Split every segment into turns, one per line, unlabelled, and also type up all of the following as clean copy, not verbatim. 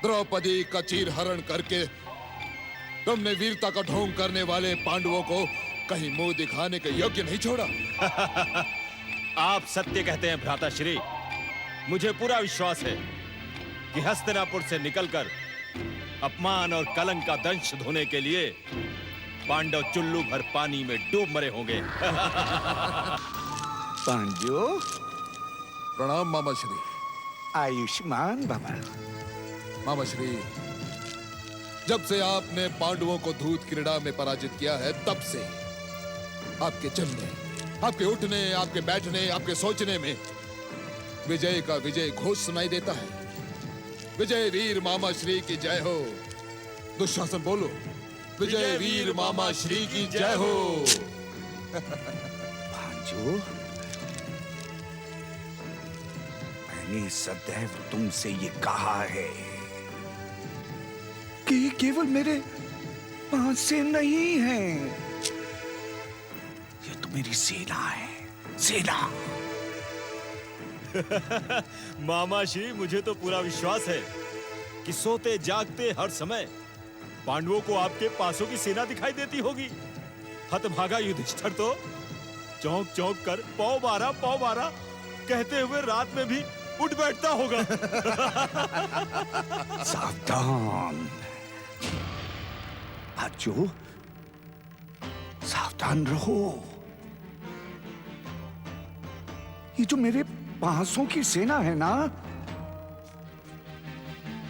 द्रौपदी का चीरहरण करके तुमने वीरता का ढोंग करने वाले पांडवों को कहीं मुंह दिखाने के योग्य नहीं छोड़ा।
आप सत्य कहते हैं भ्राताश्री। मुझे पूरा विश्वास है कि हस्तिनापुर से निकलकर अपमान और कलंक का दंश धोने के लिए पांडव चुल्लू भर पानी में डूब मरे होंगे।
पांडु,
प्रणाम मामा श्री।
आयुष्मान बाबा।
मामा श्री, जब से आपने पांडवों को धूत क्रीड़ा में पराजित किया है, तब से आपके चलने, आपके उठने, आपके बैठने, आपके सोचने में विजय का विजय घोष सुनाई देता है। विजय वीर मामा श्री की जय हो। दुशासन बोलो, विजय वीर मामा श्री की जय हो।
पांडु, मैंने सदैव तुमसे ये कहा है कि ये केवल मेरे पांच से नहीं है, ये तो मेरी सेना है, सेना।
मामा श्री, मुझे तो पूरा विश्वास है कि सोते जागते हर समय पांडवों को आपके पासों की सेना दिखाई देती होगी। हतभागा युधिष्ठिर तो चौंक चौंक कर पौ बारा कहते हुए रात में भी उठ बैठता होगा।
सावधान बच्चों, सावधान रहो। ये जो मेरे पासों की सेना है ना,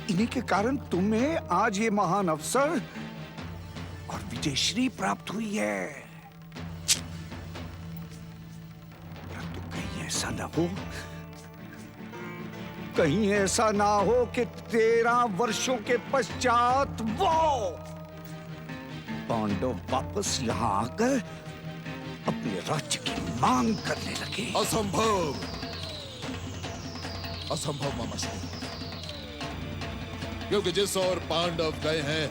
इन्हीं के कारण तुम्हें आज ये महान अवसर और विजयश्री प्राप्त हुई है। परंतु कहीं ऐसा ना हो, कहीं ऐसा ना हो कि 13 वर्षों के पश्चात वो पांडव वापस यहां आकर अपने राज्य की मांग करने लगे।
असंभव, असंभव मामा श्री, क्योंकि जिस ओर पांडव गए हैं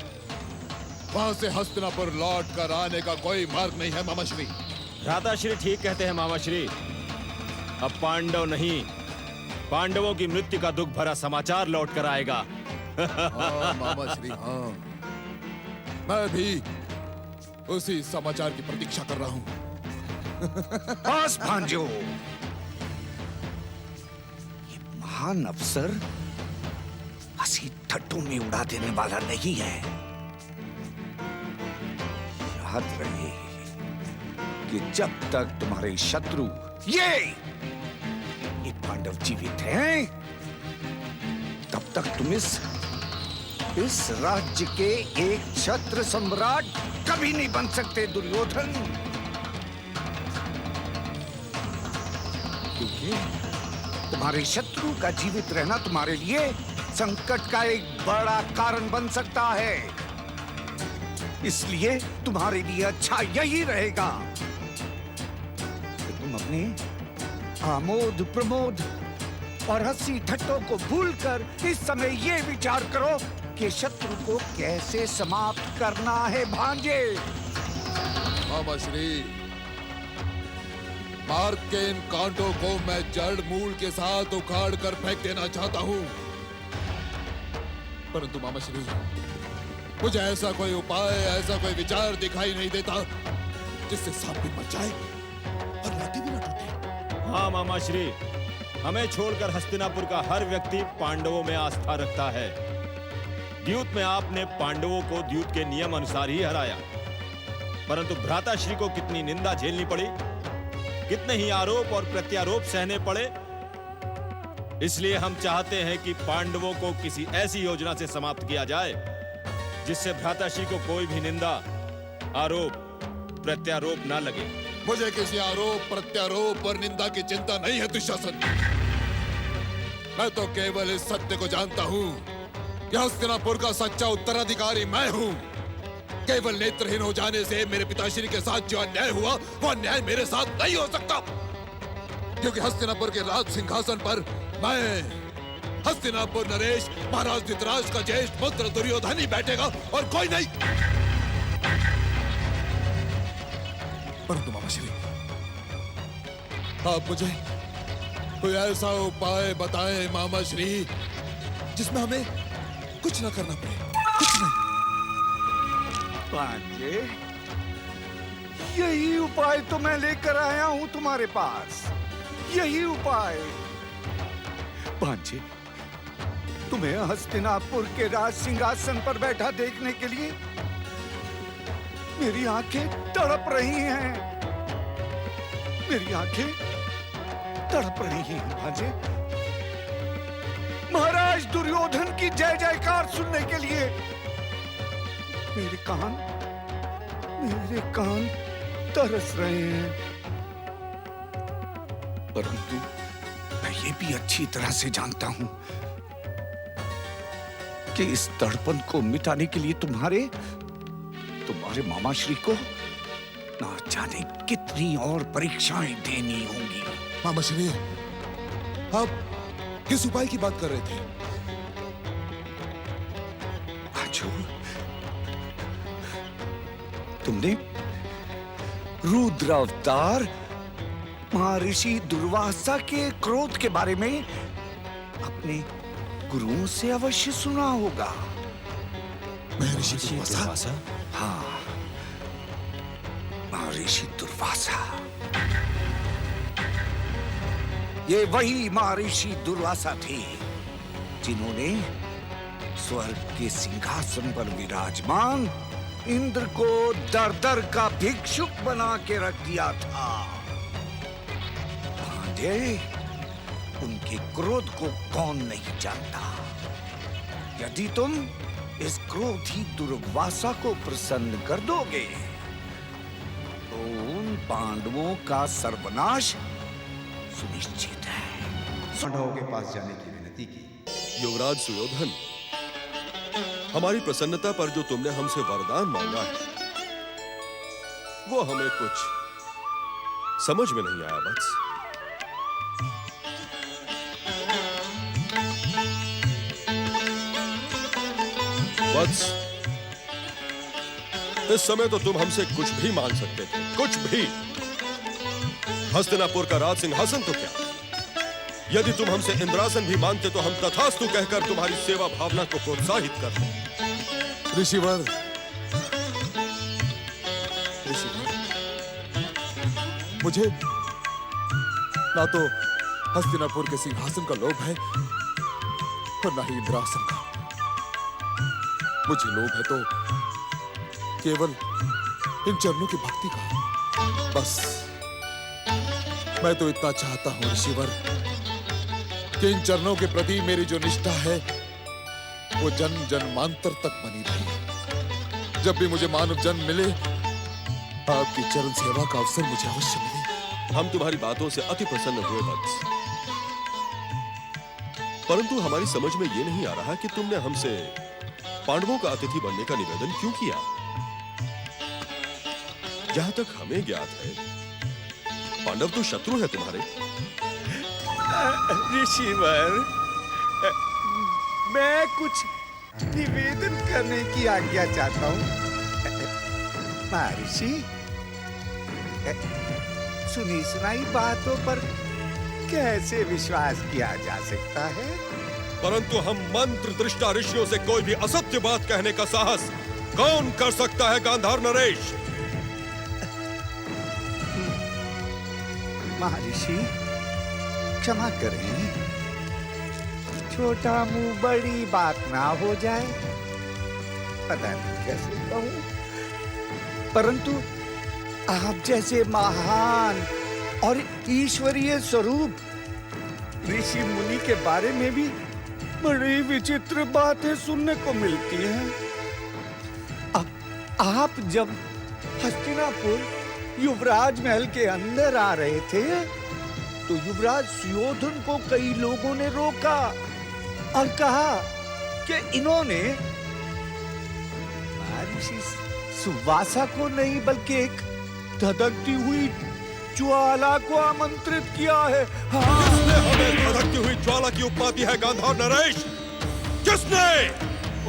वहां से हस्तिनापुर लौट कर आने का कोई मार्ग नहीं है मामा श्री।
भ्राताश्री ठीक कहते हैं मामा श्री। अब पांडव नहीं, पांडवों की मृत्यु का दुख भरा समाचार लौट कर आएगा।
हाँ मामा श्री, हाँ, मैं भी उसी समाचार की प्रतीक्षा कर रहा हूं।
बस भांजो, ये महान अवसर हंसी ठट्टों में उड़ा देने वाला नहीं है। याद रहे कि जब तक तुम्हारे शत्रु ये पांडव जीवित हैं, तब तक तुम इस राज्य के एक छत्र सम्राट कभी नहीं बन सकते दुर्योधन। क्योंकि तुम्हारे शत्रु का जीवित रहना तुम्हारे लिए संकट का एक बड़ा कारण बन सकता है। इसलिए तुम्हारे लिए अच्छा यही रहेगा कि तुम अपने आमोद प्रमोद और हंसी ठट्टों को भूलकर इस समय ये विचार करो कि शत्रु को कैसे समाप्त करना है। भांजे,
मामा श्री, मार्ग के इन कांटों को मैं जड़ मूल के साथ उखाड़ कर फेंक देना चाहता हूं, परंतु मामा श्री, मुझे ऐसा कोई उपाय, ऐसा कोई विचार दिखाई नहीं देता जिससे सांप भी मर जाए और लाठी भी न टूटे।
हाँ मामा श्री, हमें छोड़कर हस्तिनापुर का हर व्यक्ति पांडवों में आस्था रखता है। द्यूत में आपने पांडवों को द्यूत के नियम अनुसार ही हराया, परंतु भ्राताश्री को कितनी निंदा झेलनी पड़ी, कितने ही आरोप और प्रत्यारोप सहने पड़े। इसलिए हम चाहते हैं कि पांडवों को किसी ऐसी योजना से समाप्त किया जाए जिससे भ्राताश्री को कोई भी निंदा, आरोप, प्रत्यारोप ना लगे।
मुझे किसी आरोप, प्रत्यारोप और निंदा की चिंता नहीं है दुशासन। मैं तो केवल इस सत्य को जानता हूं कि हस्तिनापुर का सच्चा उत्तराधिकारी मैं हूं। केवल नेत्रहीन हो जाने से मेरे पिताश्री के साथ जो अन्याय हुआ, वो अन्याय मेरे साथ नहीं हो सकता, क्योंकि हस्तिनापुर के राज सिंहासन पर मैं, हस्तिनापुर नरेश, महाराज धृतराज का ज्येष्ठ पुत्र दुर्योधन ही बैठेगा और कोई नहीं। परंतु मामा श्री, आप मुझे कोई ऐसा उपाय बताएं मामा श्री, जिसमें हमें कुछ कुछ ना करना पड़े, कुछ नहीं।
भांजे, यही उपाय तो मैं लेकर आया हूं तुम्हारे पास, यही उपाय। भांजे, तुम्हें हस्तिनापुर के राज सिंहासन पर बैठा देखने के लिए मेरी आंखें तड़प रही हैं, मेरी आंखें तड़प रही हैं भांजे। महाराज दुर्योधन की जय जयकार सुनने के लिए मेरे कान तरस रहे हैं। परंतु मैं ये भी अच्छी तरह से जानता हूं कि इस तड़पन को मिटाने के लिए तुम्हारे मामा श्री को ना जाने कितनी और परीक्षाएं देनी होंगी।
मामा श्री, आप किस उपाय की बात कर रहे थे?
आजू, तुमने रुद्र अवतार महर्षि दुर्वासा के क्रोध के बारे में अपने गुरुओं से अवश्य सुना होगा।
महर्षि दुर्वासा?
हाँ, महर्षि दुर्वासा। ये वही महर्षि दुर्वासा थे जिन्होंने स्वर्ग के सिंहासन पर विराजमान इंद्र को दर दर का भिक्षुक बना के रख दिया था। भांजे, उनके क्रोध को कौन नहीं जानता। यदि तुम इस क्रोधी दुर्वासा को प्रसन्न कर दोगे तो उन पांडवों का सर्वनाश सुनिश्चित है।
पांडवों के पास जाने की विनती की।
युवराज सुयोधन, हमारी प्रसन्नता पर जो तुमने हमसे वरदान मांगा है, वो हमें कुछ समझ में नहीं आया वत्स। वत्स, इस समय तो तुम हमसे कुछ भी मांग सकते थे, कुछ भी। हस्तिनापुर का राज सिंहासन तो क्या, यदि तुम हमसे इंद्रासन भी मांगते तो हम तथास्तु कहकर तुम्हारी सेवा भावना को प्रोत्साहित करते।
ऋषिवर, मुझे ना तो हस्तिनापुर के सिंहासन का लोभ है और ना ही इंद्रासन का। मुझे लोभ है तो केवल इन चरणों की भक्ति का। बस मैं तो इतना चाहता हूं ऋषिवर कि इन चरणों के प्रति मेरी जो निष्ठा है वो जन्म जन्मांतर तक बनी रहे। जब भी मुझे मानव जन्म मिले, आपकी चरण सेवा का अवसर मुझे अवश्य मिले।
हम तुम्हारी बातों से अति प्रसन्न हुए वत्स, परंतु हमारी समझ में ये नहीं आ रहा कि तुमने हमसे पांडवों का अतिथि बनने का निवेदन क्यों किया। जहां तक हमें ज्ञात है, पांडव तो शत्रु है तुम्हारे।
ऋषिवर, मैं कुछ निवेदन करने की आज्ञा चाहता हूं। महर्षि, सुनी सुनाई बातों पर कैसे विश्वास किया जा सकता है?
परंतु हम मंत्र दृष्टा ऋषियों से कोई भी असत्य बात कहने का साहस कौन कर सकता है गांधार नरेश?
महर्षि, क्षमा करें, छोटा मुंह बड़ी बात ना हो जाए। पता नहीं कैसे कहूं, परंतु आप जैसे महान और ईश्वरीय स्वरूप ऋषि मुनि के बारे में भी बड़ी विचित्र बातें सुनने को मिलती हैं। अब आप जब हस्तिनापुर युवराज महल के अंदर आ रहे थे तो युवराज सुयोधन को कई लोगों ने रोका और कहा कि इन्होंने महर्षि सुवासा को नहीं बल्कि एक धधकती हुई ज्वाला को आमंत्रित किया है। हाँ।
किसने हमें धधकती हुई ज्वाला की उपाधि है गांधार नरेश? किसने?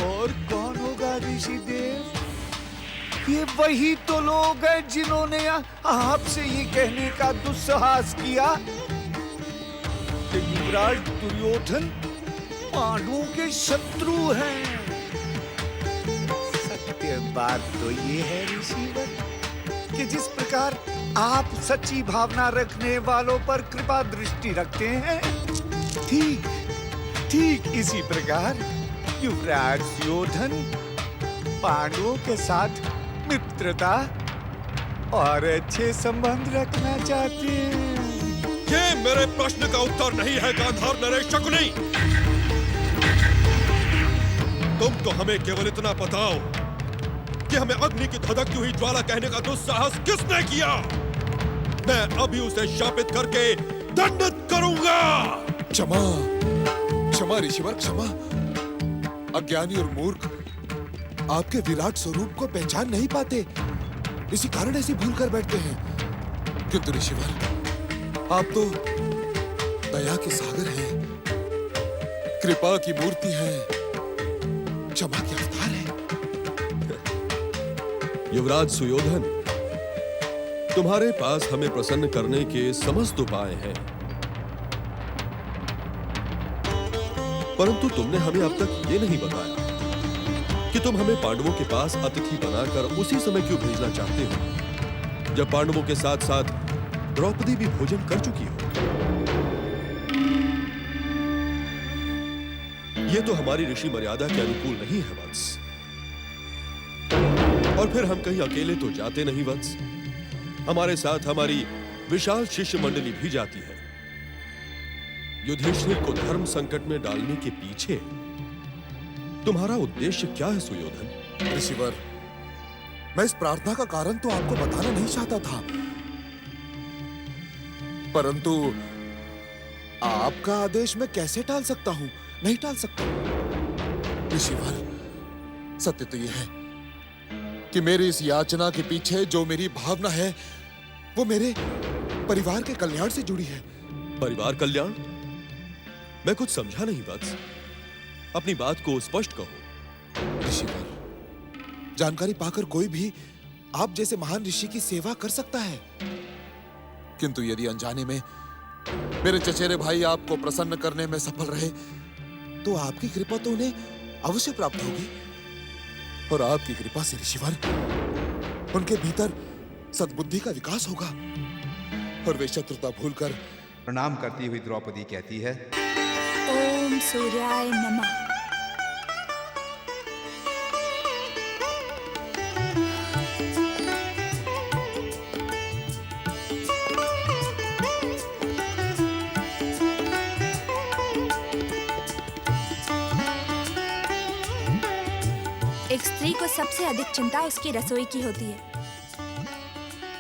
और कौन होगा ऋषिदेव? ये वही तो लोग हैं जिन्होंने आपसे ये कहने का दुस्साहस किया कि युवराज दुर्योधन पांडवों के शत्रु हैं। बात तो ये है ऋषिवर कि जिस प्रकार आप सच्ची भावना रखने वालों पर कृपा दृष्टि रखते हैं, ठीक ठीक इसी प्रकार युवराज सुयोधन पांडवों के साथ मित्रता और अच्छे संबंध रखना चाहते हैं।
ये मेरे प्रश्न का उत्तर नहीं है गांधार नरेश शकुनी। तुम तो हमें केवल इतना बताओ कि हमें अग्नि की धधकती हुई ज्वाला कहने का दुस्साहस किसने किया? मैं अभी उसे शापित करके दंडित करूंगा।
क्षमा क्षमा ऋषिवर, क्षमा। अज्ञानी और मूर्ख आपके विराट स्वरूप को पहचान नहीं पाते, इसी कारण ऐसी भूल कर बैठते हैं। किंतु ऋषिवर, आप तो दया के सागर हैं, कृपा की मूर्ति हैं, क्षमा के अवतार हैं।
युवराज सुयोधन, तुम्हारे पास हमें प्रसन्न करने के समस्त उपाय हैं, परंतु तुमने हमें अब तक ये नहीं बताया कि तुम हमें पांडवों के पास अतिथि बनाकर उसी समय क्यों भेजना चाहते हो जब पांडवों के साथ साथ द्रौपदी भी भोजन कर चुकी हो। यह तो हमारी ऋषि मर्यादा के अनुकूल नहीं है वत्स। और फिर हम कहीं अकेले तो जाते नहीं वत्स, हमारे साथ हमारी विशाल शिष्य मंडली भी जाती है। युधिष्ठिर को धर्म संकट में डालने के पीछे तुम्हारा उद्देश्य क्या है सुयोधन?
ऋषिवर, मैं इस प्रार्थना का कारण तो आपको बताना नहीं चाहता था, परंतु आपका आदेश मैं कैसे टाल सकता हूं? नहीं टाल सकता। ऋषिवर, सत्य तो यह है कि मेरी इस याचना के पीछे जो मेरी भावना है वो मेरे परिवार के कल्याण से जुड़ी है।
परिवार कल्याण? मैं कुछ समझा नहीं वत्स, अपनी बात को स्पष्ट कहो।
ऋषिवर, जानकारी पाकर कोई भी आप जैसे महान ऋषि की सेवा कर सकता है, किंतु यदि अनजाने में मेरे चचेरे भाई आपको प्रसन्न करने में सफल रहे तो आपकी कृपा तो उन्हें अवश्य प्राप्त होगी। और आपकी कृपा से ऋषिवर, उनके भीतर सद्बुद्धि का विकास होगा और वे शत्रुता भूलकर
प्रणाम करती हुई द्रौपदी कहती है,
ओम सूर्याय नमः। एक स्त्री को सबसे अधिक चिंता उसकी रसोई की होती है,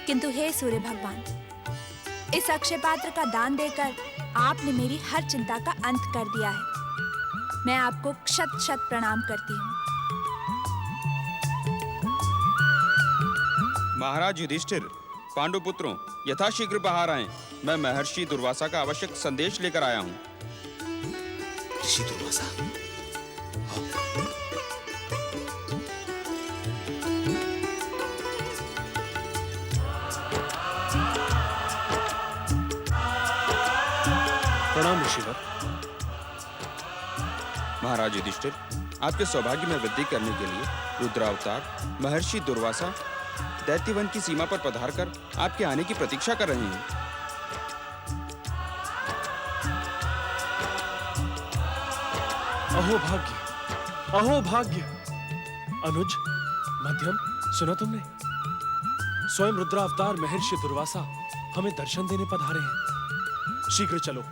किंतु हे सूर्य भगवान, इस अक्षय पात्र का दान देकर आपने मेरी हर चिंता का अंत कर दिया है। मैं आपको शत शत प्रणाम करती हूँ।
महाराज युधिष्ठिर, पांडुपुत्रों, यथाशीघ्र बाहर आएं। मैं महर्षि दुर्वासा का आवश्यक संदेश लेकर आया हूँ।
ऋषि दुर्वासा?
प्रणाम ऋषिवर।
महाराज युधिष्ठिर, आपके सौभाग्य में वृद्धि करने के लिए रुद्रावतार महर्षि दुर्वासा दैत्यवन की सीमा पर पधारकर आपके आने की प्रतीक्षा कर रहे हैं।
अहो भाग्य, अहो भाग्य। अनुज, मध्यम, सुना तुमने? स्वयं रुद्रावतार महर्षि दुर्वासा हमें दर्शन देने पधारे हैं। शीघ्र चलो,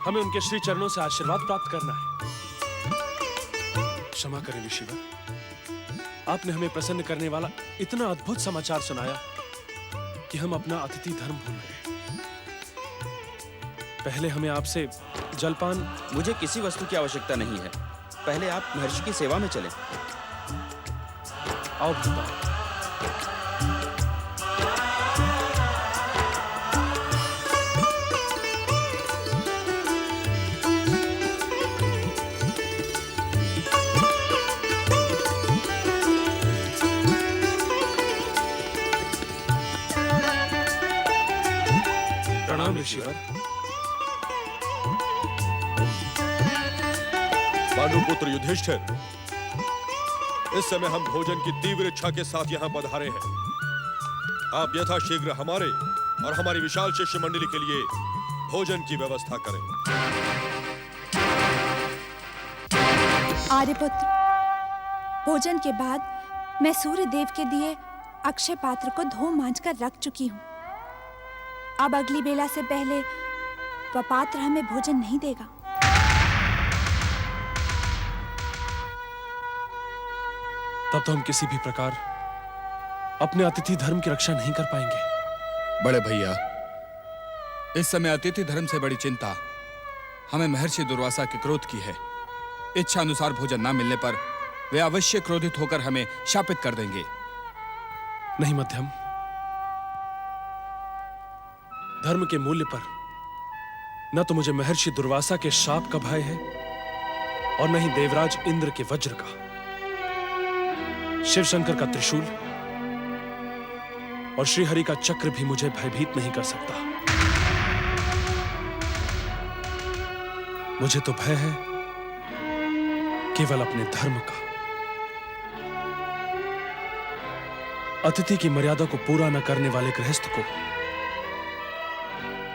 हमें उनके श्री चरणों से आशीर्वाद प्राप्त करना है। क्षमा करें ऋषिवर, आपने हमें प्रसन्न करने वाला इतना अद्भुत समाचार सुनाया कि हम अपना अतिथि धर्म भूल गए। पहले हमें आपसे जलपान।
मुझे किसी वस्तु की आवश्यकता नहीं है, पहले आप महर्षि की सेवा में चलें।
आओ भूपा। प्रणाम ऋषिवर।
पांडुपुत्र युधिष्ठिर, इस समय हम भोजन की तीव्र इच्छा के साथ यहाँ पधारे हैं। आप यथाशीघ्र हमारे और हमारी विशाल शिष्य मंडली के लिए भोजन की व्यवस्था करें।
आर्यपुत्र, भोजन के बाद मैं सूर्य देव के दिए अक्षय पात्र को धो मांज कर रख चुकी हूँ। अब अगली बेला से पहले वह पात्र हमें भोजन नहीं देगा।
तब तो हम किसी भी प्रकार अपने अतिथि धर्म की रक्षा नहीं कर पाएंगे।
बड़े भैया, इस समय अतिथि धर्म से बड़ी चिंता हमें महर्षि दुर्वासा के क्रोध की है। इच्छा अनुसार भोजन ना मिलने पर वे अवश्य क्रोधित होकर हमें शापित कर देंगे।
नहीं मध्यम, धर्म के मूल्य पर न तो मुझे महर्षि दुर्वासा के शाप का भय है और न ही देवराज इंद्र के वज्र का। शिव शंकर का त्रिशूल और श्रीहरि का चक्र भी मुझे भयभीत नहीं कर सकता। मुझे तो भय है केवल अपने धर्म का। अतिथि की मर्यादा को पूरा न करने वाले गृहस्थ को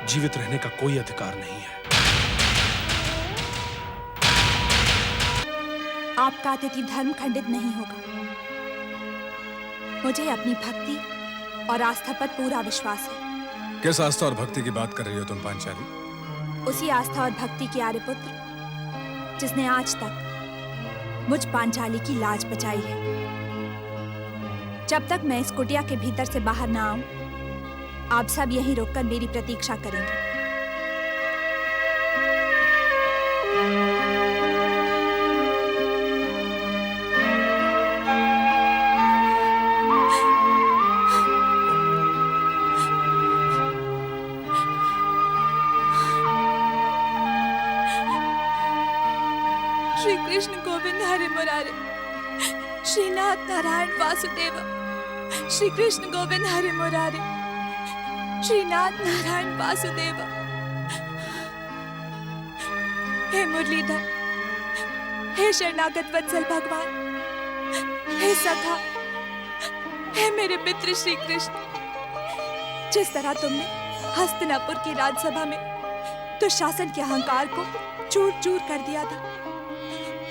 जीवित रहने का कोई अधिकार नहीं है।
आपका अतिथि धर्म खंडित नहीं होगा। मुझे अपनी भक्ति और आस्था पर पूरा विश्वास है।
किस आस्था और भक्ति की बात कर रही हो तुम पांचाली?
उसी आस्था और भक्ति की आर्यपुत्र जिसने आज तक मुझ पांचाली की लाज बचाई है। जब तक मैं इस कुटिया के भीतर से बाहर ना आऊं, आप सब यहीं रुककर मेरी प्रतीक्षा करेंगे।
श्री कृष्ण गोविंद हरे मुरारे, श्रीनाथ नारायण वासुदेव। श्री कृष्ण गोविंद हरे मुरारे, श्रीनाथ नारायण वासुदेव। हे मुरलीधर, हे शरणागत वत्सल भगवान, हे सखा, हे मेरे मित्र श्री कृष्ण। जिस तरह तुमने हस्तिनापुर की राजसभा में दुशासन के अहंकार को चूर चूर कर दिया था,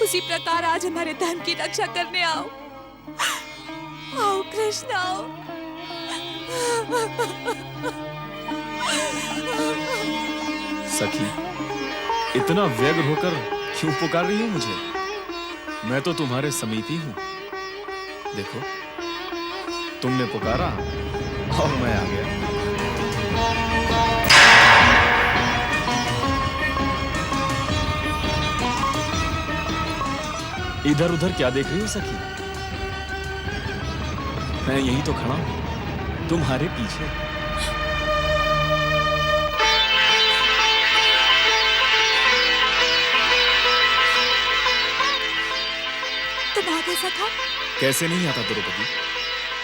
उसी प्रकार आज हमारे धर्म की रक्षा करने आओ। आओ कृष्ण, आओ।
सखी, इतना व्यग्र होकर क्यों पुकार रही हो मुझे? मैं तो तुम्हारे समीप ही हूं। देखो, तुमने पुकारा और मैं आ गया। इधर उधर क्या देख रही हो सखी? मैं यहीं तो खड़ा हूं, तुम्हारे पीछे।
तुम आ गए सखा?
कैसे नहीं आता द्रौपदी?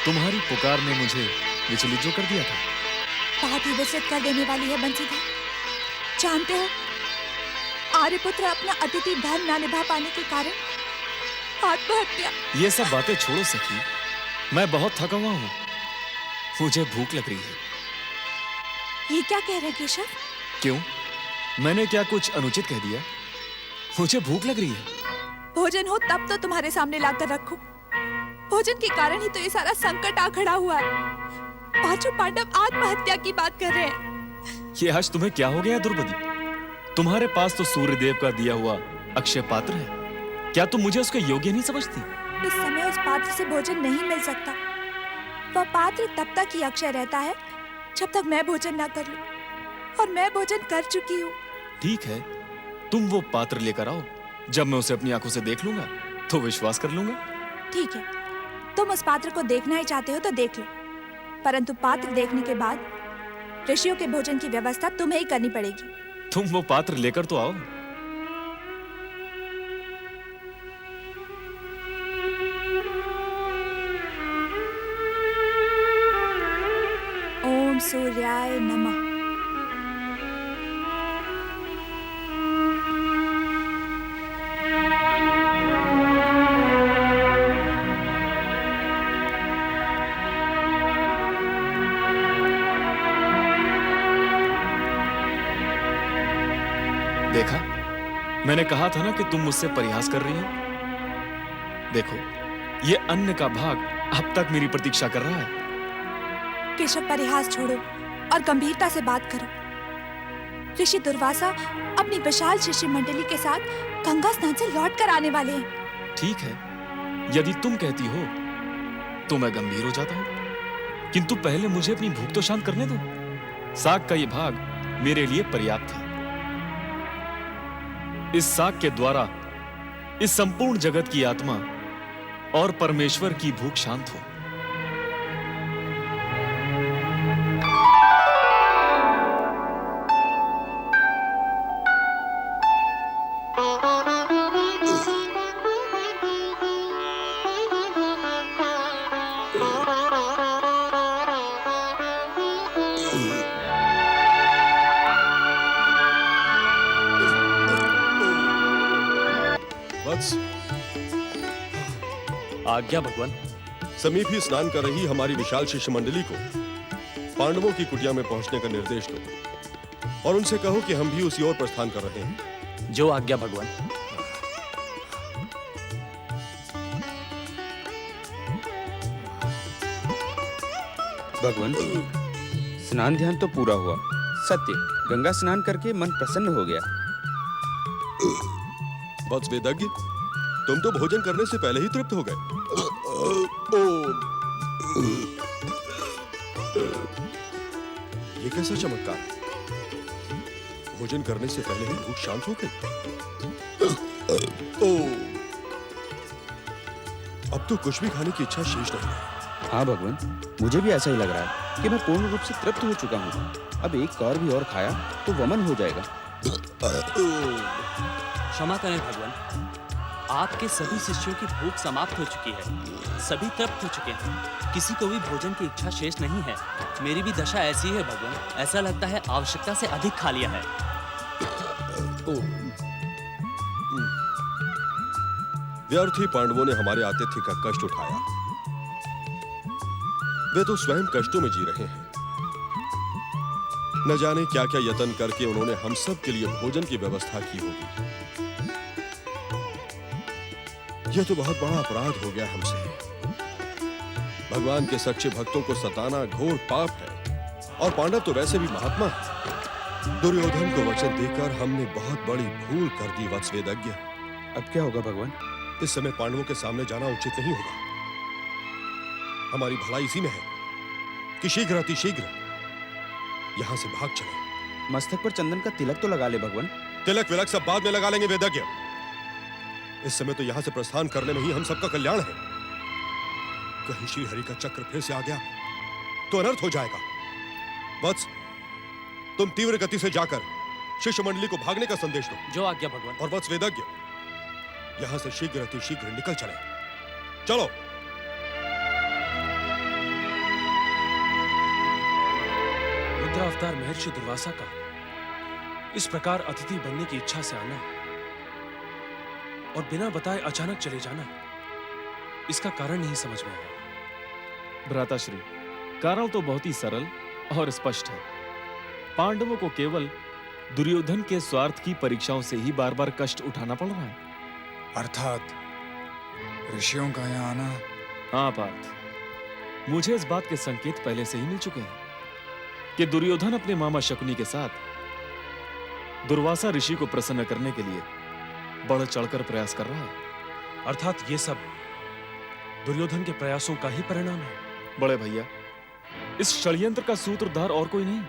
तुम्हारी पुकार ने मुझे विचलित जो कर दिया था।
बात ही विचलित कर देने वाली है बंसीधर। जानते हो, आर्यपुत्र अपना अतिथि धर्म ना निभा पाने के कारण आत्महत्या।
ये सब बातें छोड़ो सखी, मैं बहुत थका हुआ हूं। मुझे भूख लग रही है।
ये क्या कह रहे केशव?
क्यों? मैंने क्या कुछ अनुचित कह दिया? मुझे भूख लग रही है।
भोजन हो तब तो तुम्हारे सामने लाकर रखो। भोजन के कारण ही तो ये सारा संकट आ खड़ा हुआ है। पांचों पांडव आत्महत्या की बात कर रहे हैं।
ये आज तुम्हें क्या हो गया द्रौपदी? तुम्हारे पास तो सूर्यदेव का दिया हुआ अक्षय पात्र है। क्या तुम मुझे उसके योग्य नहीं समझती?
इस समय उस पात्र से भोजन नहीं मिल सकता। वह पात्र तब तक ही अक्षय रहता है जब तक मैं भोजन ना कर लूं, और मैं भोजन कर चुकी हूँ।
ठीक है, तुम वो पात्र लेकर आओ। जब मैं उसे अपनी आंखों से देख लूंगा तो विश्वास कर लूंगा।
ठीक है, तुम उस पात्र को देखना ही चाहते हो तो देख लो, परंतु पात्र देखने के बाद ऋषियों के भोजन की व्यवस्था तुम्हें ही करनी पड़ेगी।
तुम वो पात्र लेकर तो आओ।
ओम सूर्याय नमः।
मैंने कहा था ना कि तुम मुझसे परिहास कर रही हो। देखो, ये अन्न का भाग अब तक मेरी प्रतीक्षा कर रहा है।
केशव, परिहास छोड़ो और गंभीरता से बात करो। ऋषि दुर्वासा अपनी विशाल शिष्य मंडली के साथ गंगा स्नान से लौट कर आने वाले हैं।
ठीक है, यदि तुम कहती हो तो मैं गंभीर हो जाता हूं, किंतु पहले मुझे अपनी भूख तो शांत करने दो। साग का यह भाग मेरे लिए पर्याप्त है। इस साग के द्वारा इस संपूर्ण जगत की आत्मा और परमेश्वर की भूख शांत हो।
वत्स,
आज्ञा भगवान।
समीप ही स्नान कर रही हमारी विशाल शिष्य मंडली को पांडवों की कुटिया में पहुंचने का निर्देश दो और उनसे कहो कि हम भी उसी ओर प्रस्थान कर रहे हैं।
जो आज्ञा भगवान।
भगवान, स्नान ध्यान तो पूरा हुआ। सत्य, गंगा स्नान करके मन प्रसन्न हो गया।
वत्स वेदज्ञ, तुम तो भोजन करने से पहले ही तृप्त हो गए। ये कैसा चमत्कार? भोजन करने से पहले ही भूख शांत हो गई। अब तो कुछ भी खाने की इच्छा शेष नहीं है।
हाँ भगवान, मुझे भी ऐसा ही लग रहा है कि मैं पूर्ण रूप से तृप्त हो चुका हूँ। अब एक कौर भी और खाया तो वमन हो जाएगा।
क्षमा करें भगवान, आपके सभी शिष्यों की भूख समाप्त हो चुकी है। सभी तृप्त हो चुके हैं। किसी को भी भोजन की इच्छा शेष नहीं है। मेरी भी दशा ऐसी है भगवान। ऐसा लगता है आवश्यकता से अधिक खा लिया है।
व्यर्थी पांडवों ने हमारे आतिथ्य का कष्ट उठाया। वे तो स्वयं कष्टों में जी रहे हैं। न जाने क्या क्या यत्न करके उन्होंने हम सब के लिए भोजन की व्यवस्था की होगी। यह तो बहुत बड़ा अपराध हो गया हमसे। भगवान के सच्चे भक्तों को सताना घोर पाप है और पांडव तो वैसे भी महात्मा हैं। दुर्योधन को वचन देकर हमने बहुत बड़ी भूल कर दी वत्स वेदज्ञ।
अब क्या होगा भगवान?
इस समय पांडवों के सामने जाना उचित नहीं होगा। हमारी भलाई इसी में है कि शीघ्र अतिशीघ्र यहां से भाग चले।
मस्तक पर चंदन का तिलक तो लगा ले भगवान।
तिलक विलक सब बाद में लगा लेंगे वेदज्ञ। इस समय तो यहां से प्रस्थान करने में ही हम सबका कल्याण है। कहीं श्री हरि का चक्र फिर से आ गया तो अनर्थ हो जाएगा। वत्स, तुम तीव्र गति से जाकर शिष्य मंडली को भागने का संदेश दो।
जो आज्ञा भगवान।
और वत्स वेदज्ञ, यहां से शीघ्र अतिशीघ्र निकल चले। चलो।
रुद्रावतार महर्षि दुर्वासा का इस प्रकार अतिथि बनने की इच्छा से आना और बिना बताए अचानक चले जाना, इसका कारण नहीं समझ में आया।
भ्राताश्री, कारण तो बहुत ही सरल और स्पष्ट है। पांडवों को केवल दुर्योधन के स्वार्थ की परीक्षाओं से ही बार बार कष्ट उठाना पड़ रहा है।
अर्थात ऋषियों का यहाँ आना।
हाँ पार्थ, मुझे इस बात के संकेत पहले से ही मिल चुके हैं कि दुर्योधन अपने मामा शकुनी के साथ दुर्वासा ऋषि को प्रसन्न करने के लिए बढ़ चढ़कर प्रयास कर रहा है।
अर्थात ये सब दुर्योधन के प्रयासों का ही परिणाम है।
बड़े भैया, इस षड्यंत्र का सूत्रधार और कोई नहीं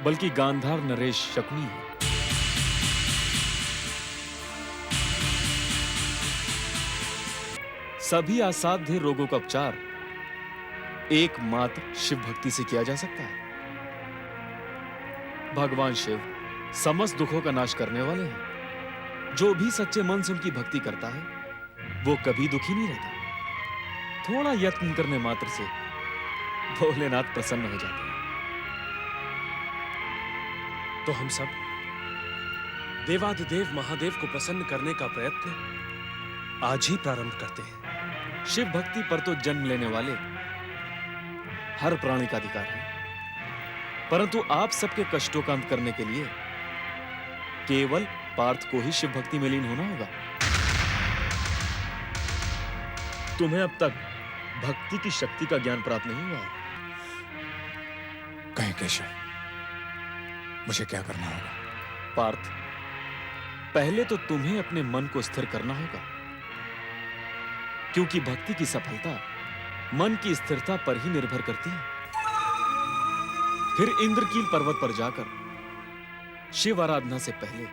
बल्कि गांधार नरेश शकुनी है। सभी असाध्य रोगों का उपचार एकमात्र शिव भक्ति से किया जा सकता है। भगवान शिव समस्त दुखों का नाश करने वाले हैं। जो भी सच्चे मन से उनकी भक्ति करता है वो कभी दुखी नहीं रहता। थोड़ा यत्न करने मात्र से भोलेनाथ प्रसन्न हो जाते हैं।
तो हम सब देवाधिदेव महादेव को प्रसन्न करने का प्रयत्न आज ही प्रारंभ करते हैं।
शिव भक्ति पर तो जन्म लेने वाले हर प्राणी का अधिकार है, परंतु आप सबके कष्टों का अंत करने के लिए केवल पार्थ को ही शिव भक्ति में लीन होना होगा। तुम्हें अब तक भक्ति की शक्ति का ज्ञान प्राप्त नहीं हुआ है।
कहें केशव, मुझे क्या करना होगा?
पार्थ, पहले तो तुम्हें अपने मन को स्थिर करना होगा, क्योंकि भक्ति की सफलता मन की स्थिरता पर ही निर्भर करती है। फिर इंद्रकील पर्वत पर जाकर शिव आराधना से पहले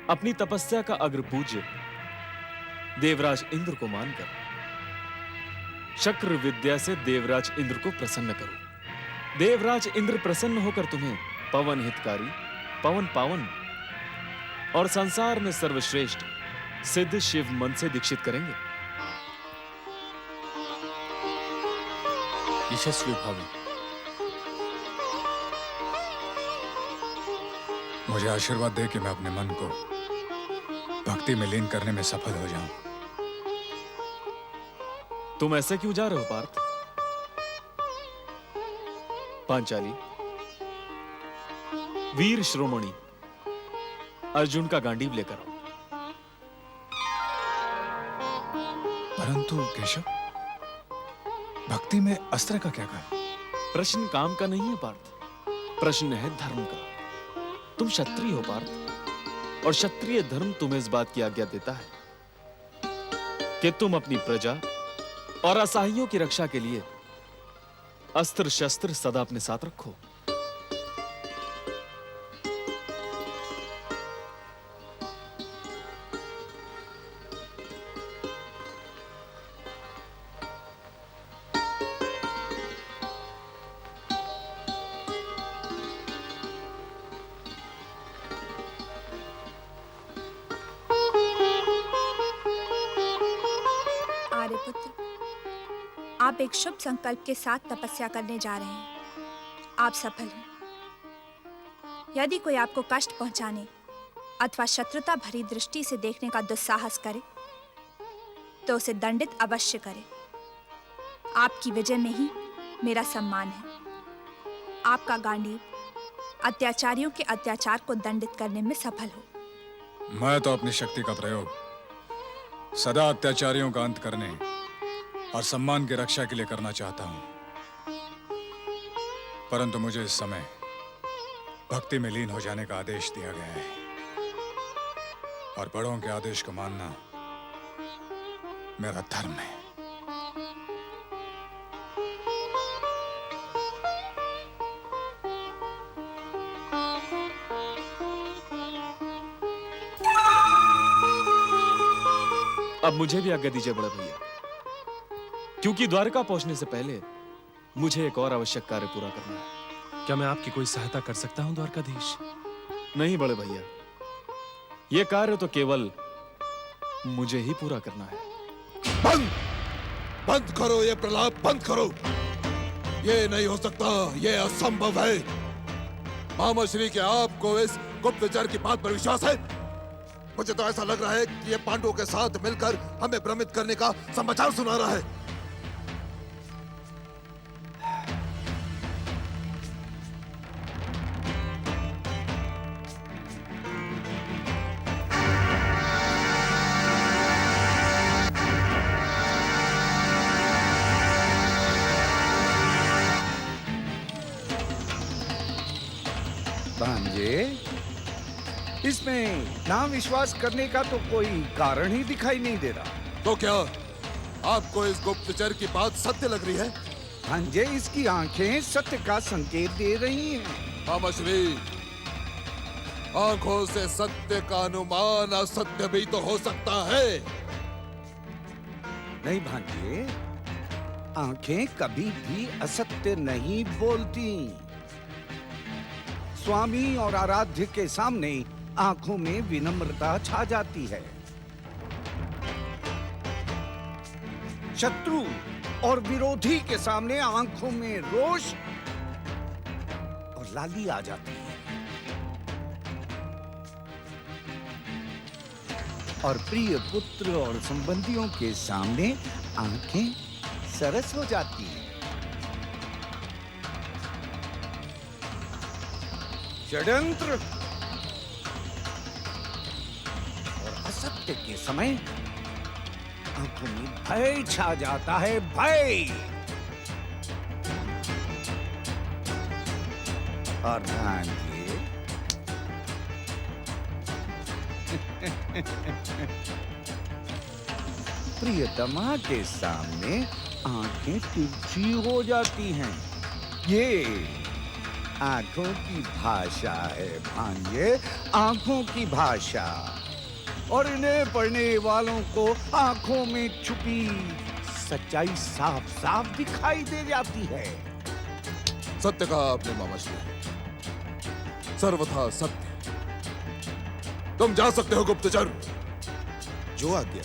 अपनी तपस्या का अग्रपूज्य देवराज इंद्र को मानकर शक्र विद्या से देवराज इंद्र को प्रसन्न करो। देवराज इंद्र प्रसन्न होकर तुम्हें पवन हितकारी, पवन पावन और संसार में सर्वश्रेष्ठ सिद्ध शिव मन से दीक्षित करेंगे।
यशस्वी भव। मुझे आशीर्वाद दे कि मैं अपने मन को भक्ति में लीन करने में सफल हो जाऊं।
तुम ऐसे क्यों जा रहे हो पार्थ? पांचाली, वीर शिरोमणि अर्जुन का गांडीव लेकर आओ।
परंतु केशव, भक्ति में अस्त्र का क्या काम?
प्रश्न काम का नहीं है पार्थ, प्रश्न है धर्म का। तुम क्षत्रिय हो पार्थ, और क्षत्रिय धर्म तुम्हें इस बात की आज्ञा देता है कि तुम अपनी प्रजा और असहायों की रक्षा के लिए अस्त्र शस्त्र सदा अपने साथ रखो।
आप एक शुभ संकल्प के साथ तपस्या करने जा रहे हैं। आप सफल हैं। यदि कोई आपको कष्ट पहुंचाने अथवा शत्रुता भरी दृष्टि से देखने का दुस्साहस करे तो उसे दंडित अवश्य करे। आपकी विजय में ही मेरा सम्मान है। आपका गांडीव अत्याचारियों के अत्याचार को दंडित करने में सफल हो।
मैं तो अपनी शक्ति का प्रयोग सदा अत्याचारियों का अंत करने और सम्मान की रक्षा के लिए करना चाहता हूं, परंतु मुझे इस समय भक्ति में लीन हो जाने का आदेश दिया गया है, और बड़ों के आदेश को मानना मेरा धर्म है।
अब मुझे भी आज्ञा दीजिए बड़े भैया, क्योंकि द्वारका पहुंचने से पहले मुझे एक और आवश्यक कार्य पूरा करना है।
क्या मैं आपकी कोई सहायता कर सकता हूं द्वारकाधीश?
नहीं बड़े भैया, यह कार्य तो केवल मुझे ही पूरा करना है।
बंद बंद करो, ये प्रलाप बंद करो। ये नहीं हो सकता, ये असंभव है। मामाश्री, क्या आपको इस गुप्तचर की बात पर विश्वास है? मुझे तो ऐसा लग रहा है कि ये पांडवों के साथ मिलकर हमें भ्रमित करने का समाचार सुना रहा है।
भांजे, इसमें ना विश्वास करने का तो कोई कारण ही दिखाई नहीं दे रहा।
तो क्या आपको इस गुप्तचर की बात सत्य लग रही है?
भांजे, इसकी आंखें सत्य का संकेत दे रही हैं।
मामाश्री, आंखों से सत्य का अनुमान असत्य भी तो हो सकता है।
नहीं भांजे, आंखें कभी भी असत्य नहीं बोलती। स्वामी और आराध्य के सामने आंखों में विनम्रता छा जाती है। शत्रु और विरोधी के सामने आंखों में रोष और लाली आ जाती है, और प्रिय पुत्र और संबंधियों के सामने आंखें सरस हो जाती हैं। षड्यंत्र जाते के समय आंखों में भय छा जाता है, भय। और भांजे प्रियतमा के सामने आंखें तिरछी हो जाती हैं। ये आंखों की भाषा है भांजे, आंखों की भाषा। और इन्हें पढ़ने वालों को आंखों में छुपी सच्चाई साफ साफ दिखाई दे जाती है।
सत्य कहा आपने मामा श्री, सर्वथा सत्य। तुम जा सकते हो गुप्तचर।
जो आज्ञा।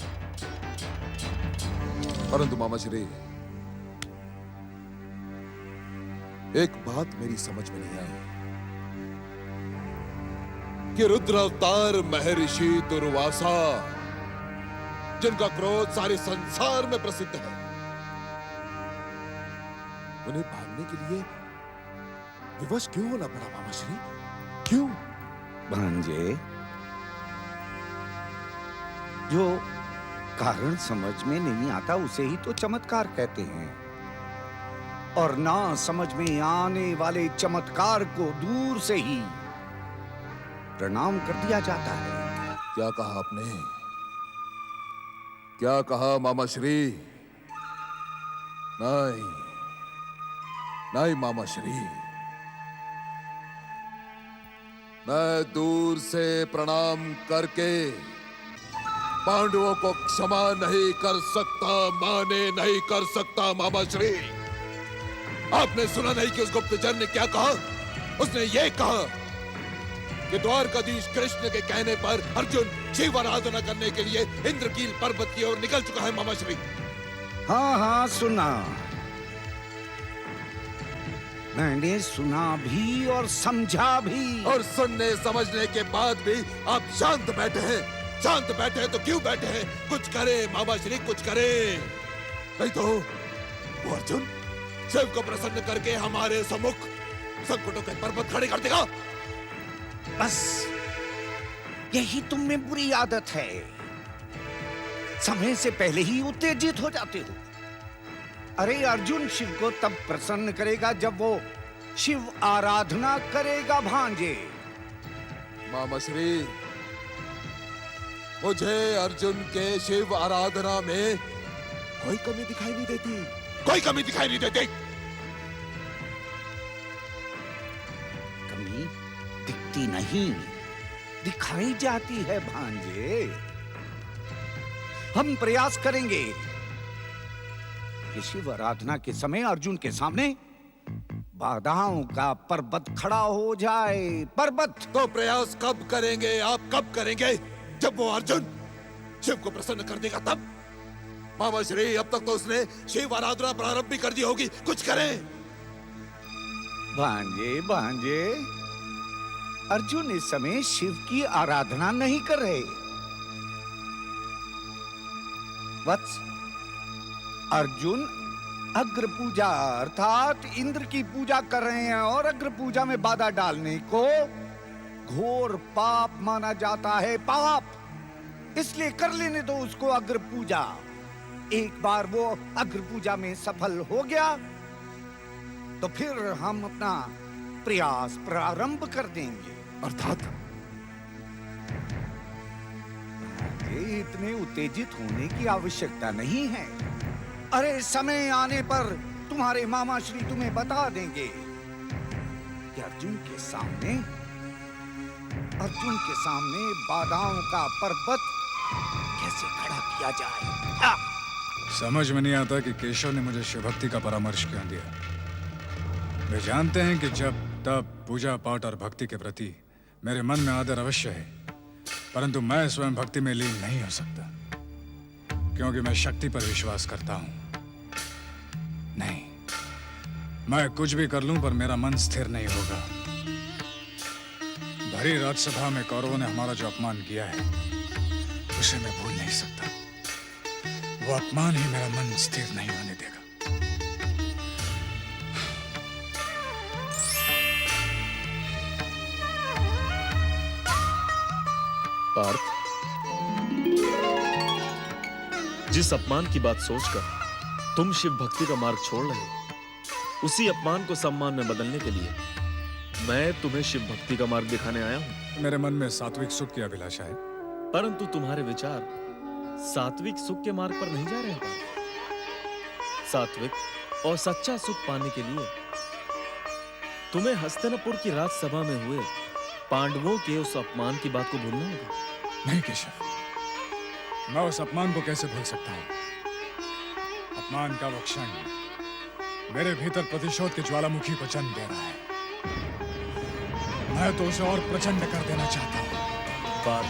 परंतु मामा श्री, एक बात मेरी समझ में नहीं आई कि रुद्र अवतार महर्षि दुर्वासा, जिनका क्रोध सारे संसार में प्रसिद्ध है, उन्हें भागने के लिए विवश क्यों होना पड़ा मामा श्री? क्यों?
भांजे, जो कारण समझ में नहीं आता उसे ही तो चमत्कार कहते हैं। और ना समझ में आने वाले चमत्कार को दूर से ही प्रणाम कर दिया जाता है।
क्या कहा आपने? क्या कहा मामा श्री? नहीं नहीं मामा श्री, मैं दूर से प्रणाम करके पांडवों को क्षमा नहीं कर सकता, माने नहीं कर सकता मामा श्री। आपने सुना नहीं कि उस गुप्तचर ने क्या कहा? उसने ये कहा कि द्वारकाधीश कृष्ण के कहने पर अर्जुन शिव आराधना करने के लिए इंद्रकील पर्वत की ओर निकल चुका है मामा श्री।
हाँ हाँ सुना, मैंने सुना भी और समझा भी।
और सुनने समझने के बाद भी आप शांत बैठे हैं। शांत बैठे हैं तो क्यों बैठे हैं? कुछ करे मामा श्री, कुछ करे। नहीं तो वो अर्जुन शिव को प्रसन्न करके हमारे सम्मुख संकटों के पर्वत खड़े कर देगा।
बस यही तुम में बुरी आदत है, समय से पहले ही उत्तेजित हो जाते हो। अरे अर्जुन शिव को तब प्रसन्न करेगा जब वो शिव आराधना करेगा भांजे।
मामा श्री, मुझे अर्जुन के शिव आराधना में कोई कमी दिखाई नहीं देती, कोई कमी दिखाई नहीं देती।
कमी दिखती नहीं, दिखाई जाती है भांजे। हम प्रयास करेंगे कि शिव आराधना के समय अर्जुन के सामने बाधाओं का पर्वत खड़ा हो जाए। पर्वत
तो प्रयास कब करेंगे आप? कब करेंगे? जब वो अर्जुन शिव को प्रसन्न कर देगा तब। मामा श्री, अब तक तो उसने शिव आराधना प्रारंभ भी कर दी होगी, कुछ करें।
भांजे भांजे, अर्जुन इस समय शिव की आराधना नहीं कर रहे। वत्स, अर्जुन अग्र पूजा अर्थात इंद्र की पूजा कर रहे हैं और अग्र पूजा में बाधा डालने को घोर पाप माना जाता है। पाप, इसलिए कर लेने दो उसको अग्र पूजा। एक बार वो अग्र पूजा में सफल हो गया तो फिर हम अपना प्रयास प्रारंभ कर देंगे।
अर्थात
इतने उत्तेजित होने की आवश्यकता नहीं है। अरे समय आने पर तुम्हारे मामा श्री तुम्हें बता देंगे कि अर्जुन के सामने बाधाओं का पर्वत कैसे खड़ा किया जाए।
समझ में नहीं आता कि केशव ने मुझे शिव भक्ति का परामर्श क्यों दिया। वे जानते हैं कि जब तब पूजा पाठ और भक्ति के प्रति मेरे मन में आदर अवश्य है, परंतु मैं स्वयं भक्ति में लीन नहीं हो सकता क्योंकि मैं शक्ति पर विश्वास करता हूं। नहीं, मैं कुछ भी कर लूं पर मेरा मन स्थिर नहीं होगा। भरी राज्यसभा में कौरवों ने हमारा जो अपमान किया है उसे मैं भूल नहीं सकता। वो अपमान ही मेरा मन स्थिर नहीं होने देगा।
पार्थ, जिस अपमान की बात सोचकर तुम शिव भक्ति का मार्ग छोड़ रहे हो, उसी अपमान को सम्मान में बदलने के लिए मैं तुम्हें शिव भक्ति का मार्ग दिखाने आया हूं।
मेरे मन में सात्विक सुख की अभिलाषा है,
परंतु तुम्हारे विचार सात्विक सुख के मार्ग पर नहीं जा रहे हैं। सात्विक और सच्चा सुख पाने के लिए तुम्हें हस्तिनापुर की राजसभा में हुए पांडवों के उस अपमान की बात को भूलना होगा।
नहीं केशव, मैं उस अपमान को कैसे भूल सकता हूं? अपमान का वो क्षण मेरे भीतर प्रतिशोध के ज्वालामुखी को जन्म दे रहा है। मैं तो उसे और प्रचंड कर देना चाहता हूं।
बात,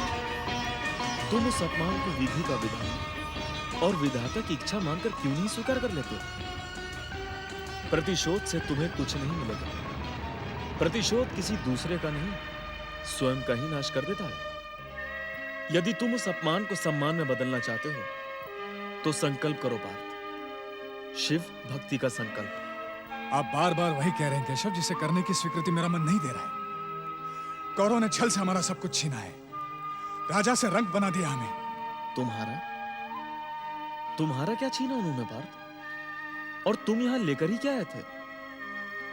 तुम उस अपमान को विधि का विधान और विधाता की इच्छा मानकर क्यों नहीं स्वीकार कर लेते? प्रतिशोध से तुम्हें कुछ नहीं मिलेगा। प्रतिशोध किसी दूसरे का नहीं, स्वयं का ही नाश कर देता है। यदि तुम उस अपमान को सम्मान में बदलना चाहते हो तो संकल्प करो पार्थ, शिव भक्ति का संकल्प।
आप बार बार वही कह रहे हैं केशव, जिसे करने की स्वीकृति मेरा मन नहीं दे रहा है। कौरवों ने छल से हमारा सब कुछ छीना है, राजा से रंग बना दिया हमें।
तुम्हारा क्या छीना उन्होंने पार्थ? और तुम यहां लेकर ही क्या आए थे?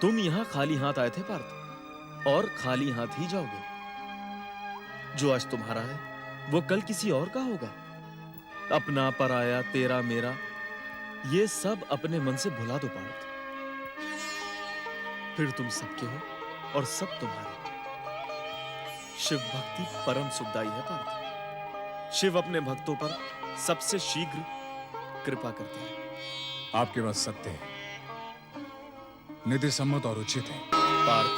तुम यहां खाली हाथ आए थे पार्थ, और खाली हाथ ही जाओगे। जो आज तुम्हारा है वो कल किसी और का होगा। अपना पराया तेरा मेरा ये सब अपने मन से भुला दो पार्थ। फिर तुम सबके हो और सब तुम्हारे। शिव भक्ति परम सुखदायी है पार्थ। शिव अपने भक्तों पर सबसे शीघ्र कृपा करते हैं।
आपकी बात सत्य है, नीति सम्मत और उचित है।
पार्थ,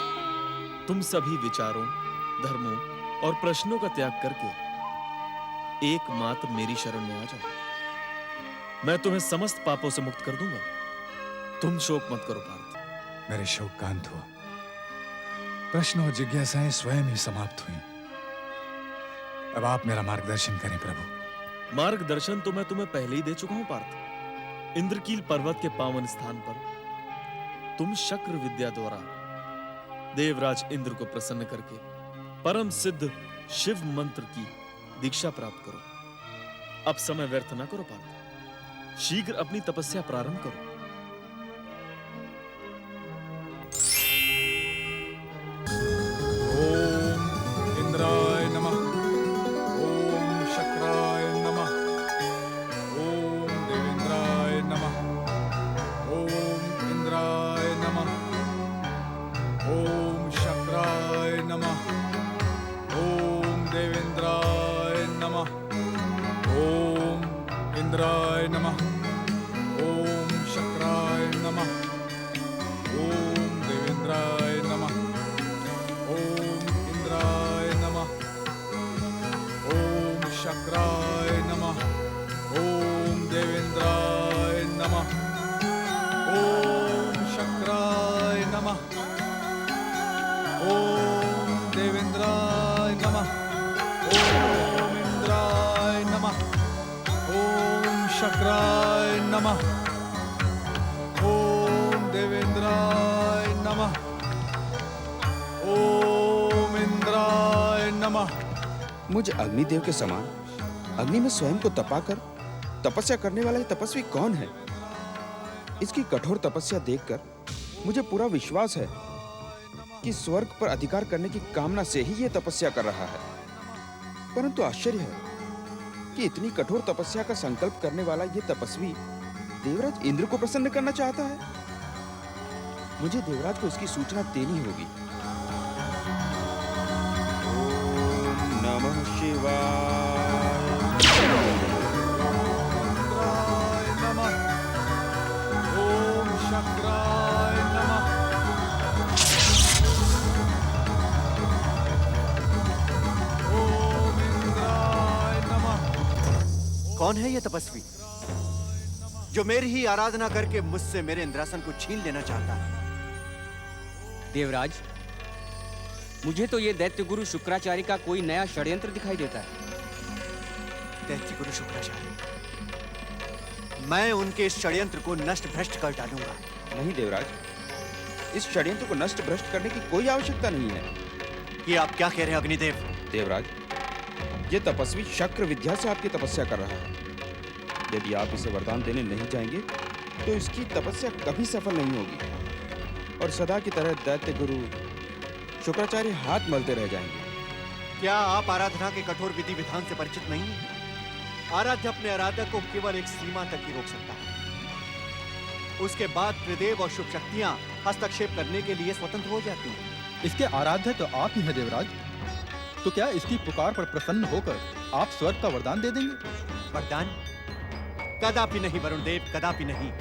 तुम सभी विचारों, धर्मों और प्रश्नों का त्याग करके एकमात्र मेरी शरण में आ जाओ। मैं तुम्हें समस्त पापों से मुक्त कर दूंगा। तुम शोक मत करो पार्थ।
मेरे शोक का अंत हुआ, प्रश्न और जिज्ञासाएं स्वयं ही समाप्त हुई। अब आप मेरा मार्गदर्शन करें प्रभु।
मार्गदर्शन तो मैं तुम्हें पहले ही दे चुका हूं पार्थ। इंद्रकील पर्वत के पावन स्थान पर तुम शक्र विद्या द्वारा देवराज इंद्र को प्रसन्न करके परम सिद्ध शिव मंत्र की दीक्षा प्राप्त करो। अब समय व्यर्थ ना करो पार्थ, शीघ्र अपनी तपस्या प्रारंभ करो।
ओम इंद्राय नमः, ओम शक्राय नमः, ओम देवेंद्राय नमः, ओम इंद्राय नमः, ओम शक्राय नमः, ओम देवेंद्राय नमः, ओम इंद्राय नमः, ओम शक्राय नमः, ओम देवेंद्राय नमः, ओम इंद्राय नमः, ओम शक्राय नमः, ओम देवेंद्राय नमः, ओम शक्राय नमः, ओम देवेंद्राय नमः, ओम इंद्राय नमः, ओम शक्राय नमः, ओम देवेंद्राय नमः, ओम इंद्राय नमः।
मुझ अग्निदेव के समान अग्नि में स्वयं को तपाकर तपस्या करने वाला ये तपस्वी कौन है? इसकी कठोर तपस्या देखकर मुझे पूरा विश्वास है कि स्वर्ग पर अधिकार करने की कामना से ही ये तपस्या कर रहा है। परंतु आश्चर्य है कि इतनी कठोर तपस्या का संकल्प करने वाला ये तपस्वी देवराज इंद्र को प्रसन्न करना चाहता है। मुझे देवराज को इसकी सूचना देनी होगी। ओम नमः शिवाय।
नमः, ओम शक्राय नमः, ओम इंद्राय नमः।
कौन है ये तपस्वी जो मेरी ही आराधना करके मुझसे मेरे इंद्रासन को छीन लेना चाहता है?
देवराज, मुझे तो ये दैत्य गुरु शुक्राचार्य का कोई नया षड्यंत्र दिखाई देता है।
दैत्य गुरु शुक्राचार्य, मैं उनके इस षड्यंत्र को नष्ट भ्रष्ट कर डालूंगा।
नहीं देवराज, इस षड्यंत्र को नष्ट भ्रष्ट करने की कोई आवश्यकता नहीं है।
ये आप क्या कह रहे हैं अग्निदेव?
देवराज, ये तपस्वी शक्र विद्या से आपकी तपस्या कर रहा है। यदि आप इसे वरदान देने नहीं जाएंगे तो इसकी तपस्या कभी सफल नहीं होगी और सदा की तरह दैत्य गुरु शुक्राचार्य हाथ मलते रह जाएंगे।
क्या आप आराधना के कठोर विधि विधान से परिचित नहीं हैं? आराध्य अपने आराधक को केवल एक सीमा तक ही रोक सकता है। उसके बाद त्रिदेव और शुभ शक्तियां हस्तक्षेप करने के लिए स्वतंत्र हो जाती हैं।
इसके आराध्य तो आप ही हैं देवराज। तो क्या इसकी पुकार पर प्रसन्न होकर आप स्वर्ग का वरदान दे देंगे?
वरदान? कदापि नहीं वरुण देव, कदापि नहीं।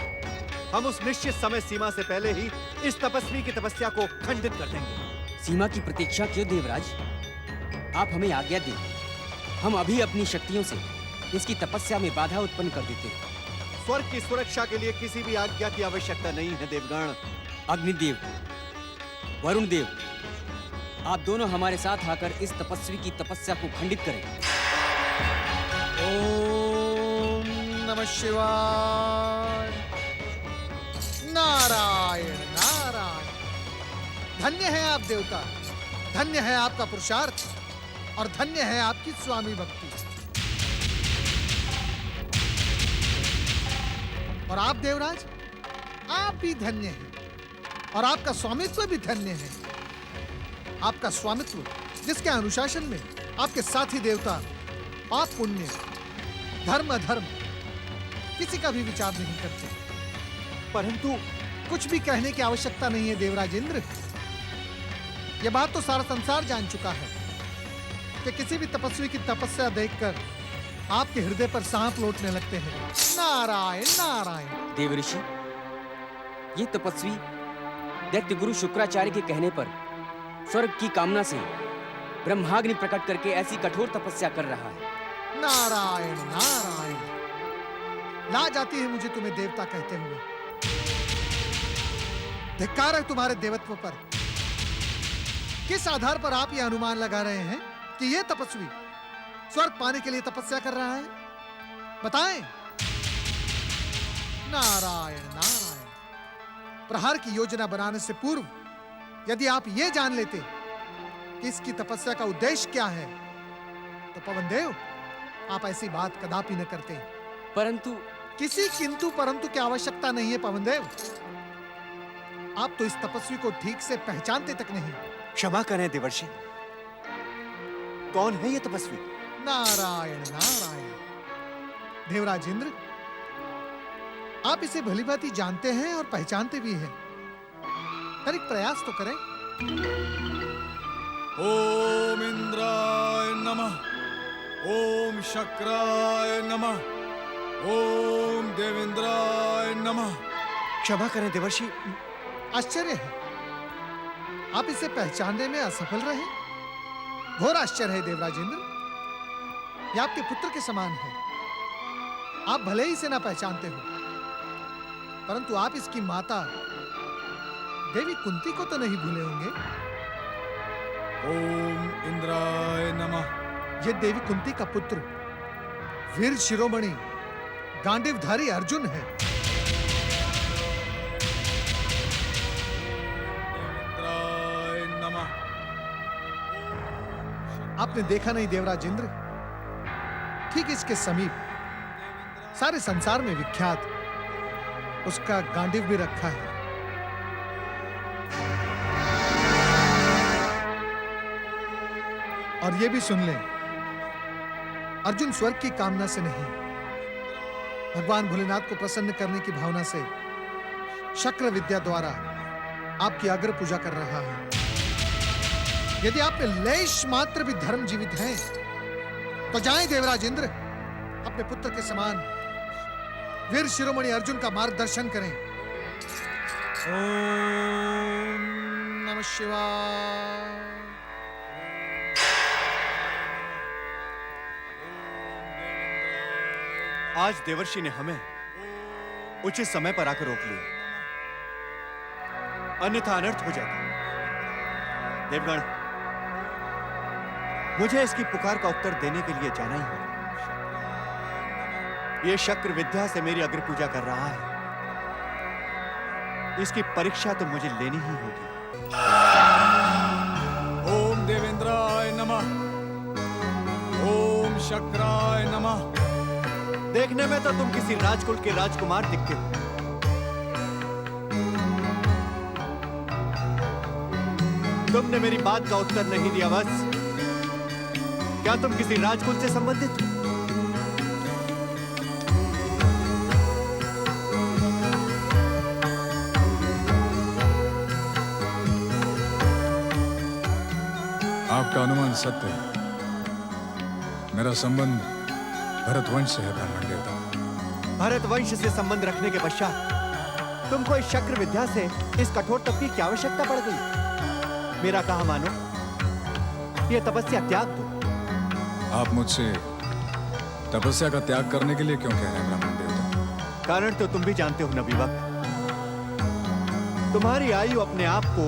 हम उस निश्चित समय सीमा से पहले ही इस तपस्वी की तपस्या को खंडित कर देंगे।
सीमा की प्रतीक्षा क्यों देवराज? आप हमें आज्ञा दें, हम अभी अपनी शक्तियों से इसकी तपस्या में बाधा उत्पन्न कर देते हैं।
स्वर्ग की सुरक्षा के लिए किसी भी आज्ञा की आवश्यकता नहीं है देवगण।
अग्निदेव, वरुण देव, आप दोनों हमारे साथ आकर इस तपस्वी की तपस्या को खंडित करें।
ओम नमः शिवाय। नारायण नारायण। धन्य है आप देवता, धन्य है आपका पुरुषार्थ और धन्य है आपकी स्वामी भक्ति। और आप देवराज, आप भी धन्य हैं और आपका स्वामित्व भी धन्य है। आपका स्वामित्व जिसके अनुशासन में आपके साथी देवता पाप पुण्य, धर्म अधर्म किसी का भी विचार नहीं करते। परंतु कुछ भी कहने की आवश्यकता नहीं है देवराज इंद्र। यह बात तो सारा संसार जान चुका है कि किसी भी तपस्वी की तपस्या देखकर आपके हृदय पर सांप लौटने लगते हैं। नारायण नारायण।
देव ऋषि, ये तपस्वी दैत्य गुरु शुक्राचार्य के कहने पर स्वर्ग की कामना से ब्रह्माग्नि प्रकट करके ऐसी कठोर तपस्या कर रहा है।
नारायण नारायण। लाज आती है मुझे तुम्हें देवता कहते हुए। धिक्कार है तुम्हारे देवत्व पर। किस आधार पर आप यह अनुमान लगा रहे हैं कि यह तपस्वी स्वर्ग पाने के लिए तपस्या कर रहा है? बताएं। नारायण नारायण। प्रहार की योजना बनाने से पूर्व यदि आप यह जान लेते कि इसकी तपस्या का उद्देश्य क्या है तो पवन देव आप ऐसी बात कदापि न करते।
परंतु
किसी किंतु परंतु की आवश्यकता नहीं है पवन देव। आप तो इस तपस्वी को ठीक से पहचानते तक नहीं।
क्षमा करें देवर्षि, कौन है ये तपस्वी?
नारायण नारायण। देवराज इंद्र, आप इसे भलीभांति जानते हैं और पहचानते भी हैं। पर एक प्रयास तो करें।
ओम इंद्राय नमः, ओम शक्राय नमः, ओम देवेंद्राय नमः।
क्षमा करें देवर्षि,
आश्चर्य है आप इसे पहचानने में असफल रहे। घोर आश्चर्य है देवराज इंद्र। यह आपके पुत्र के समान है। आप भले ही इसे ना पहचानते हो, परंतु आप इसकी माता देवी कुंती को तो नहीं भूले होंगे।
ओम इंद्राय नमः।
यह देवी कुंती का पुत्र वीर शिरोमणि गांडीवधारी अर्जुन है।
इंद्राय नमः।
आपने देखा नहीं देवराज इंद्र, ठीक इसके समीप सारे संसार में विख्यात उसका गांडीव भी रखा है। और ये भी सुन लें, अर्जुन स्वर्ग की कामना से नहीं, भगवान भोलेनाथ को प्रसन्न करने की भावना से शक्र विद्या द्वारा आपकी अग्र पूजा कर रहा है। यदि आप में लेश मात्र भी धर्म जीवित है तो जाएं देवराज इंद्र, अपने पुत्र के समान वीर शिरोमणि अर्जुन का मार्गदर्शन करें। ओम नमः शिवाय।
आज देवर्षि ने हमें उचित समय पर आकर रोक लिया, अन्यथा अनर्थ हो जाता। देवगण, मुझे इसकी पुकार का उत्तर देने के लिए जाना ही होगा। यह शक्र विद्या से मेरी अग्र पूजा कर रहा है, इसकी परीक्षा तो मुझे लेनी ही होगी।
ओम देवेंद्राय नमः, ओम शक्राय नमः,
देखने में तो तुम किसी राजकुल के राजकुमार दिखते हो। तुमने मेरी बात का उत्तर नहीं दिया बस। क्या तुम किसी राजकुल से संबंधित हो?
आपका अनुमान सत्य है। मेरा संबंध भरतवंश से है ब्राह्मण देवता।
भरतवंश से संबंध रखने के पश्चात तुमको इस चक्र विद्या से इस कठोर तप की क्या आवश्यकता पड़ गई? मेरा कहा मानो, ये तपस्या त्याग दो।
आप मुझसे तपस्या का त्याग करने के लिए क्यों कह रहे हैं ब्राह्मण देवता?
कारण तो तुम भी जानते हो नबीवक। तुम्हारी आयु अपने आप को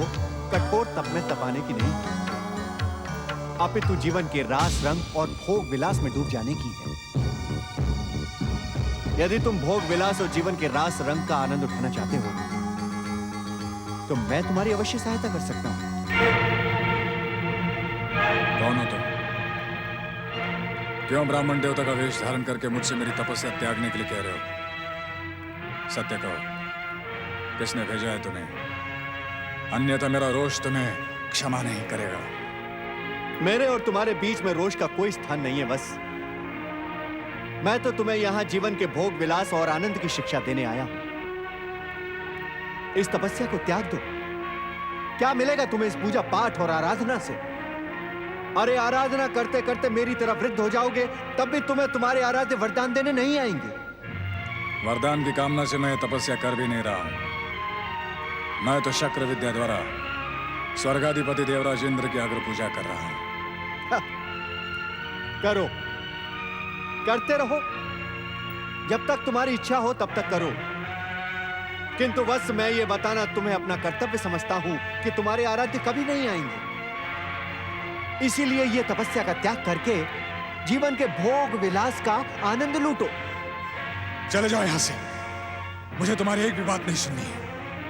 कठोर तप में तपाने की नहीं, अपितु जीवन के रास रंग और भोग विलास में डूब जाने की है। यदि तुम भोग विलास और जीवन के रास रंग का आनंद उठाना चाहते हो तो मैं तुम्हारी अवश्य सहायता कर सकता हूं।
कौन हो तुम? क्यों ब्राह्मण देवता का वेश धारण करके मुझसे मेरी तपस्या त्यागने के लिए कह रहे हो? सत्य कहो, किसने भेजा है तुम्हें? अन्यथा मेरा रोष तुम्हें क्षमा नहीं करेगा।
मेरे और तुम्हारे बीच में रोष का कोई स्थान नहीं है बस। मैं तो तुम्हें यहां जीवन के भोग विलास और आनंद की शिक्षा देने आया हूं। इस तपस्या को त्याग दो। क्या मिलेगा तुम्हें इस पूजा पाठ और आराधना से? अरे आराधना करते करते मेरी तरफ वृद्ध हो जाओगे, तब भी तुम्हें तुम्हारे आराध्य वरदान देने नहीं आएंगे।
वरदान की कामना से मैं तपस्या कर भी नहीं रहा हूं। मैं तो शक्र विद्या द्वारा स्वर्गाधिपति देवराज इंद्र की अग्र पूजा कर रहा हूं।
करो, करते रहो। जब तक तुम्हारी इच्छा हो तब तक करो। किंतु बस मैं ये बताना तुम्हें अपना कर्तव्य समझता हूं कि तुम्हारे आराध्य कभी नहीं आएंगे। इसीलिए ये तपस्या का त्याग करके जीवन के भोग विलास का आनंद लूटो।
चले जाओ यहां से। मुझे तुम्हारी एक भी बात नहीं सुननी है।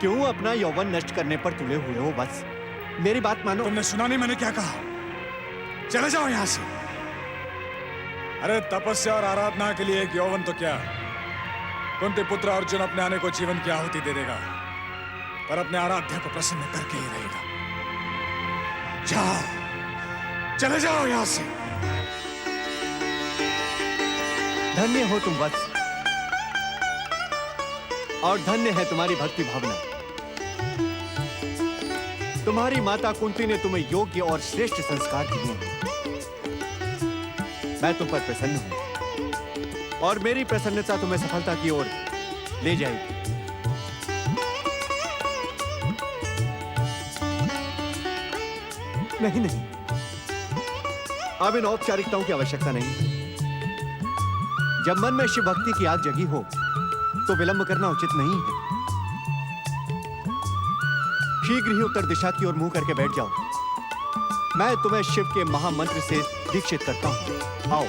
क्यों अपना यौवन नष्ट करने पर तुले हुए हो? बस मेरी बात मानो।
तुमने सुना नहीं मैंने क्या कहा? चले जाओ यहां से। अरे तपस्या और आराधना के लिए एक यौवन तो क्या, कुंती पुत्र अर्जुन अपने आने को जीवन की आहुति दे देगा, पर अपने आराध्य को प्रसन्न करके ही रहेगा। जाओ, चले जाओ यहां से।
धन्य हो तुम वत्स, और धन्य है तुम्हारी भक्ति भावना। तुम्हारी माता कुंती ने तुम्हें योग्य और श्रेष्ठ संस्कार दिए हैं। मैं तुम पर प्रसन्न हूं और मेरी प्रसन्नता तुम्हें सफलता की ओर ले जाएगी। नहीं नहीं, अब इन औपचारिकताओं की आवश्यकता नहीं। जब मन में शिव भक्ति की आग जगी हो तो विलंब करना उचित नहीं है। शीघ्र ही उत्तर दिशा की ओर मुंह करके बैठ जाओ। मैं तुम्हें शिव के महामंत्र से दीक्षित करता हूं। आओ।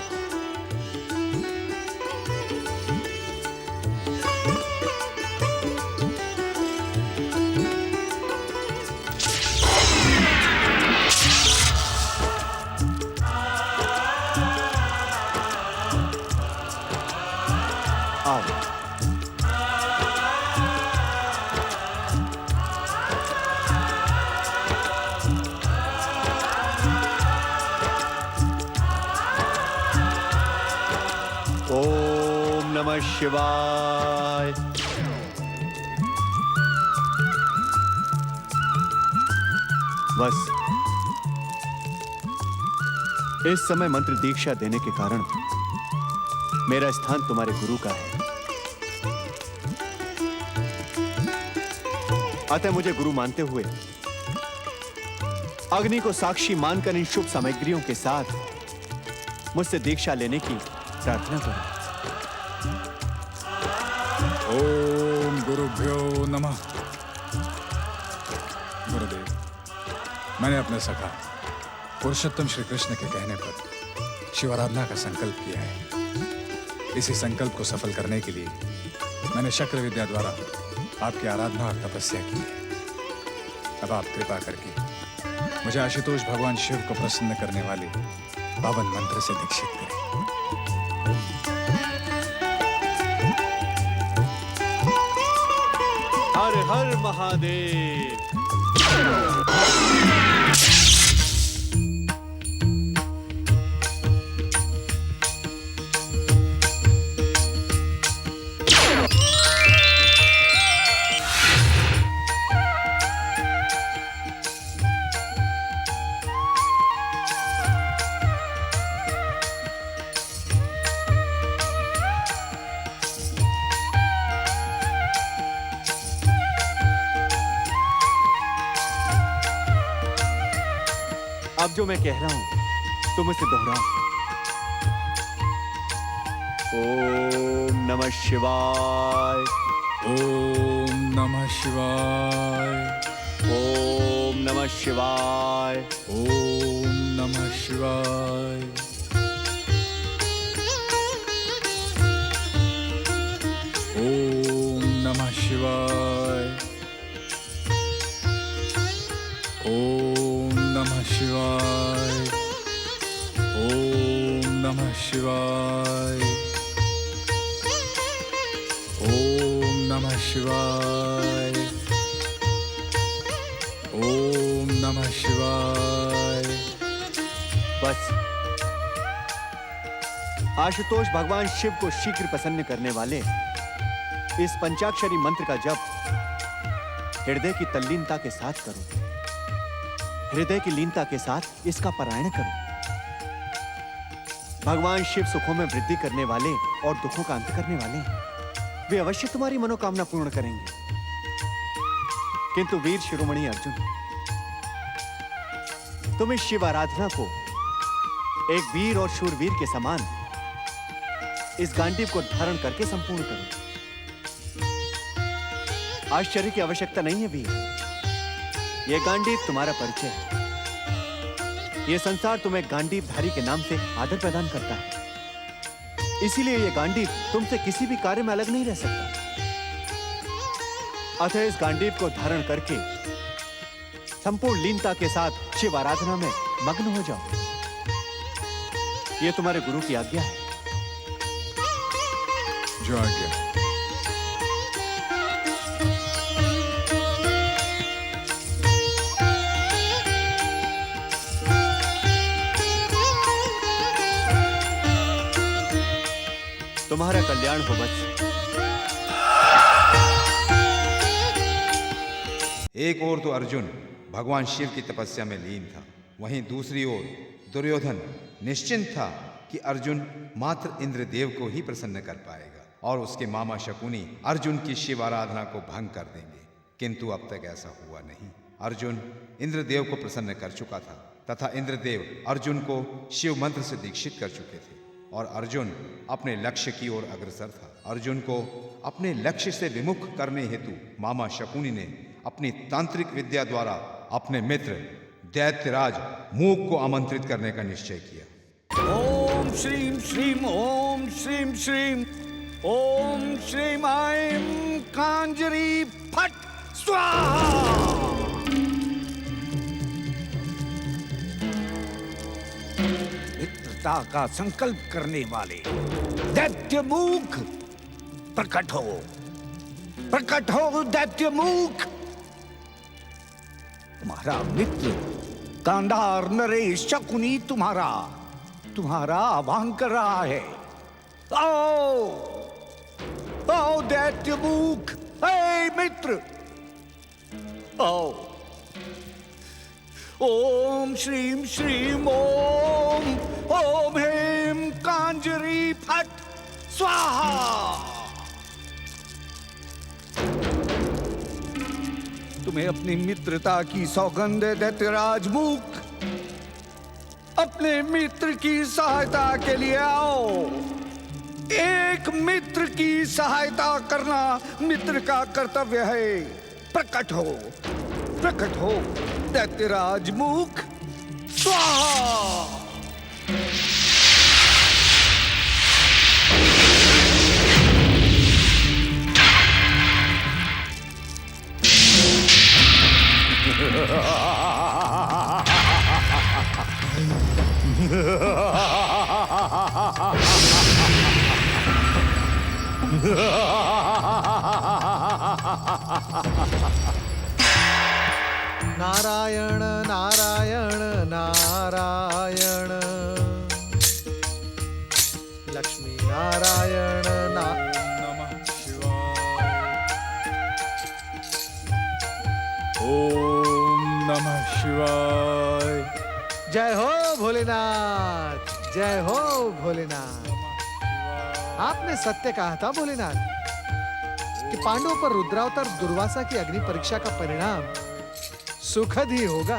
ओम नमः शिवाय। बस इस समय मंत्र दीक्षा देने के कारण मेरा स्थान तुम्हारे गुरु का है। अतः मुझे गुरु मानते हुए अग्नि को साक्षी मानकर इन शुभ सामग्रियों के साथ मुझसे दीक्षा लेने की प्रार्थना करो।
ओम गुरुभ्यो नमः। गुरुदेव, मैंने अपने सखा पुरुषोत्तम श्री कृष्ण के कहने पर शिवाराधना का संकल्प किया है। इसी संकल्प को सफल करने के लिए मैंने शक्र विद्या द्वारा आपकी आराधना और तपस्या की है। अब आप कृपा करके मुझे आशुतोष भगवान शिव को प्रसन्न करने वाले पावन मंत्र से दीक्षित करें।
हर हर महादेव। अब जो मैं कह रहा हूं तुम इसे दोहराओ। ओम नमः शिवाय।
ओम नमः शिवाय।
ओम नमः शिवाय।
ओम नमः शिवाय। ओम नमः शिवाय। ओम नमः शिवाय। ओम नमः शिवाय। ओम नमः शिवाय। ओम नमः शिवाय।
बस आशुतोष भगवान शिव को शीघ्र प्रसन्न करने वाले इस पंचाक्षरी मंत्र का जप हृदय की तल्लीनता के साथ करो। हृदय की लीनता के साथ इसका पारायण करो। भगवान शिव सुखों में वृद्धि करने वाले और दुखों का अंत करने वाले हैं। वे अवश्य तुम्हारी मनोकामना पूर्ण करेंगे। किंतु वीर शिरोमणि अर्जुन, तुम इस शिव आराधना को एक वीर और शूरवीर के समान इस गांडीव को धारण करके संपूर्ण करो। आश्चर्य की आवश्यकता नहीं है वीर। यह गांडीव तुम्हारा परिचय है। यह संसार तुम्हें गांडीवधारी के नाम से आदर प्रदान करता है। इसीलिए यह गांडीव तुमसे किसी भी कार्य में अलग नहीं रह सकता। अतः इस गांडीव को धारण करके संपूर्ण लीनता के साथ शिव आराधना में मग्न हो जाओ। यह तुम्हारे गुरु की आज्ञा है।
जो आज्ञा।
तुम्हारा कल्याण हो बस।
एक ओर तो अर्जुन भगवान शिव की तपस्या में लीन था, वहीं दूसरी ओर दुर्योधन निश्चिंत था कि अर्जुन मात्र इंद्रदेव को ही प्रसन्न कर पाएगा और उसके मामा शकुनी अर्जुन की शिव आराधना को भंग कर देंगे। किंतु अब तक ऐसा हुआ नहीं। अर्जुन इंद्रदेव को प्रसन्न कर चुका था तथा इंद्रदेव अर्जुन को शिव मंत्र से दीक्षित कर चुके थे और अर्जुन अपने लक्ष्य की ओर अग्रसर था। अर्जुन को अपने लक्ष्य से विमुख करने हेतु मामा शकुनी ने अपनी तांत्रिक विद्या द्वारा अपने मित्र दैत्यराज मूक को आमंत्रित करने का निश्चय किया।
ओम श्रीम श्रीम ओम श्रीम श्रीम ओम श्रीम ऐं कांजरी फट स्वाहा। मित्रता का संकल्प करने वाले दैत्य मूक प्रकट हो। प्रकट हो दैत्य मूक। तुम्हारा मित्र गांधार नरेश शकुनी तुम्हारा आह्वान कर रहा है। आओ आओ दैत्य मूक, हे मित्र आओ। ओम श्रीम श्रीम ओम ओम हेम कांजरी फट स्वाहा। तुम्हें अपनी मित्रता की सौगंध है दैत्यराज मूक। अपने मित्र की सहायता के लिए आओ। एक मित्र की सहायता करना मित्र का कर्तव्य है। प्रकट हो दैत्यराज मूक स्वाहा।
Ha
नारायण नारायण नारायण लक्ष्मी नारायण
नमः शिवाय। ओम नमः शिवाय।
जय हो भोलेनाथ, जय हो भोलेनाथ। आपने सत्य कहा था भोलेनाथ कि पांडवों पर रुद्रावतार दुर्वासा की अग्नि परीक्षा का परिणाम सुखद ही होगा।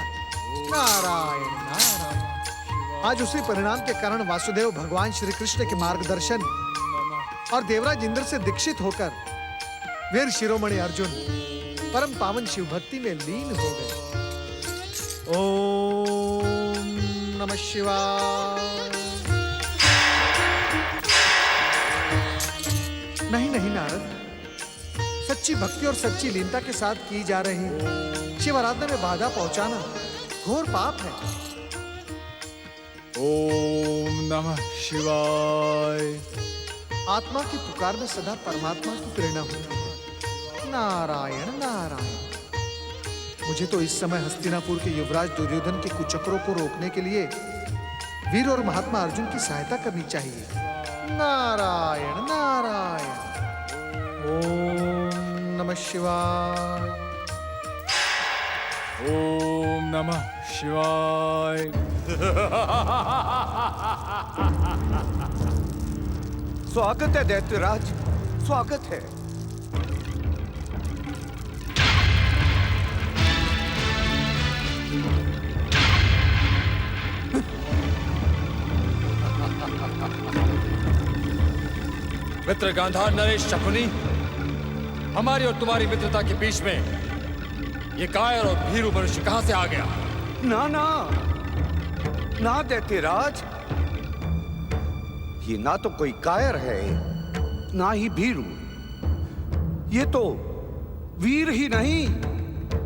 नारायण नारायण। आज उसी परिणाम के कारण वासुदेव भगवान श्री कृष्ण के मार्गदर्शन और देवराज इंद्र से दीक्षित होकर वीर शिरोमणि अर्जुन परम पावन शिव भक्ति में लीन हो गए। ओम नमः शिवाय। नहीं नहीं नारद, सच्ची भक्ति और सच्ची लीनता के साथ की जा रही शिव आराधना में बाधा पहुंचाना घोर पाप है।
ओम नमः शिवाय।
आत्मा की पुकार में सदा परमात्मा की प्रेरणा होती है। नारायण नारायण। मुझे तो इस समय हस्तिनापुर के युवराज दुर्योधन के कुचक्रों को रोकने के लिए वीर और महात्मा अर्जुन की सहायता करनी चाहिए। नारायण नारायण। ओम नमः शिवाय।
ओम नमः शिवाय।
स्वागत है दैत्यराज, स्वागत है।
मित्र गांधार नरेश शकुनी, हमारी और तुम्हारी मित्रता के बीच में ये कायर और भीरू मनुष्य कहां से आ गया?
ना ना ना दैत्यराज, ये ना तो कोई कायर है ना ही भीरू। ये तो वीर ही नहीं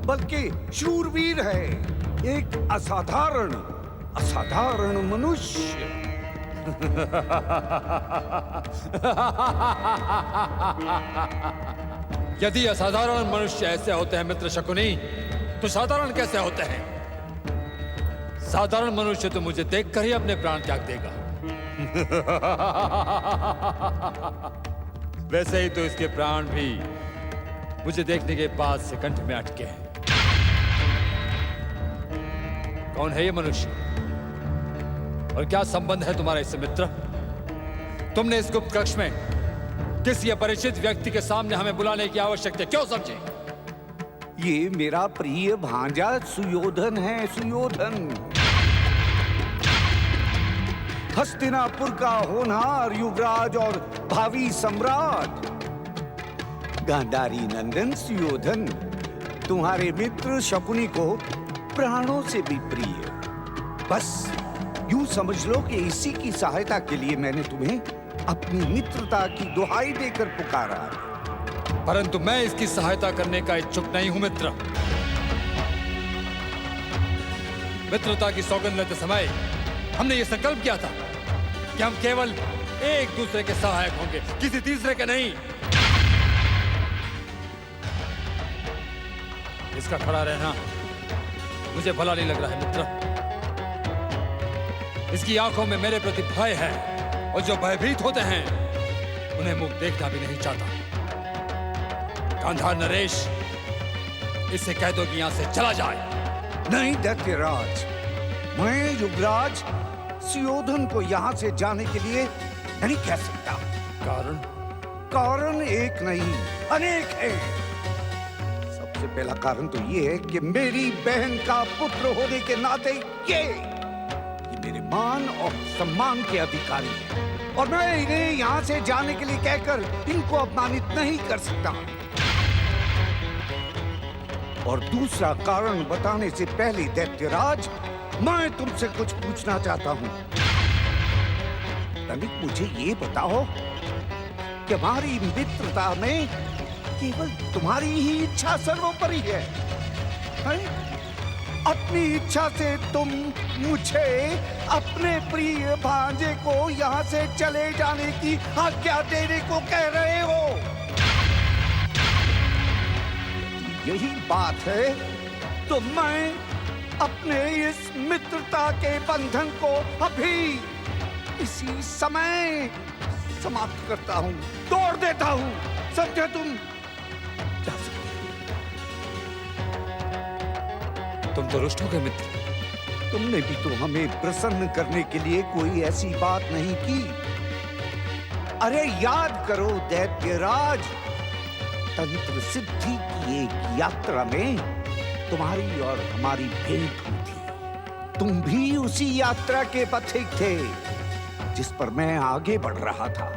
बल्कि शूरवीर है, एक असाधारण असाधारण मनुष्य।
यदि असाधारण मनुष्य ऐसे होते हैं मित्र शकुनी, तो साधारण कैसे होते हैं? साधारण मनुष्य तो मुझे देखकर ही अपने प्राण त्याग देगा। वैसे ही तो इसके प्राण भी मुझे देखने के बाद से कंठ में अटके हैं। कौन है ये मनुष्य और क्या संबंध है तुम्हारा इससे मित्र? तुमने इस गुप्त कक्ष में किसी अपरिचित व्यक्ति के सामने हमें बुलाने की आवश्यकता क्यों समझे?
ये मेरा प्रिय भांजा सुयोधन है, सुयोधन। हस्तिनापुर का होनहार युवराज और भावी सम्राट गांधारी नंदन सुयोधन तुम्हारे मित्र शकुनी को प्राणों से भी प्रिय। बस यूं समझ लो कि इसी की सहायता के लिए मैंने तुम्हें अपनी मित्रता की दुहाई देकर पुकारा।
परंतु मैं इसकी सहायता करने का इच्छुक नहीं हूं मित्र। मित्रता की सौगंध लेते समय हमने ये संकल्प किया था कि हम केवल एक दूसरे के सहायक होंगे, किसी तीसरे के नहीं। इसका खड़ा रहना मुझे भला नहीं लग रहा है मित्र। इसकी आंखों में मेरे प्रति भय है और जो भयभीत होते हैं उन्हें मुख देखना भी नहीं चाहता। गांधार नरेश, इससे कह दो कि यहां से चला जाए।
नहीं दैत्यराज, मैं युवराज सुयोधन को यहां से जाने के लिए नहीं कह सकता।
कारण?
कारण एक नहीं अनेक है। सबसे पहला कारण तो ये है कि मेरी बहन का पुत्र होने के नाते ये मेरे मान और सम्मान के अधिकारी हैं और मैं इन्हें यहां से जाने के लिए कहकर इनको अपमानित नहीं कर सकता। और दूसरा कारण बताने से पहले दैत्यराज, मैं तुमसे कुछ पूछना चाहता हूं। तनिक मुझे ये बताओ कि हमारी मित्रता में केवल तुम्हारी ही इच्छा सर्वोपरि है? अपनी इच्छा से तुम मुझे अपने प्रिय भांजे को यहाँ से चले जाने की आज्ञा देने को कह रहे हो? यही बात है तो मैं अपने इस मित्रता के बंधन को अभी इसी समय समाप्त करता हूं, तोड़ देता हूं। समझे तुम? जा सकते हो।
तुम तो रुष्ट हो गए मित्र।
तुमने भी तो हमें प्रसन्न करने के लिए कोई ऐसी बात नहीं की। अरे याद करो दैत्यराज, तंत्र सिद्धि की एक यात्रा में तुम्हारी और हमारी भेंट हुई थी। तुम भी उसी यात्रा के पथिक थे जिस पर मैं आगे बढ़ रहा था।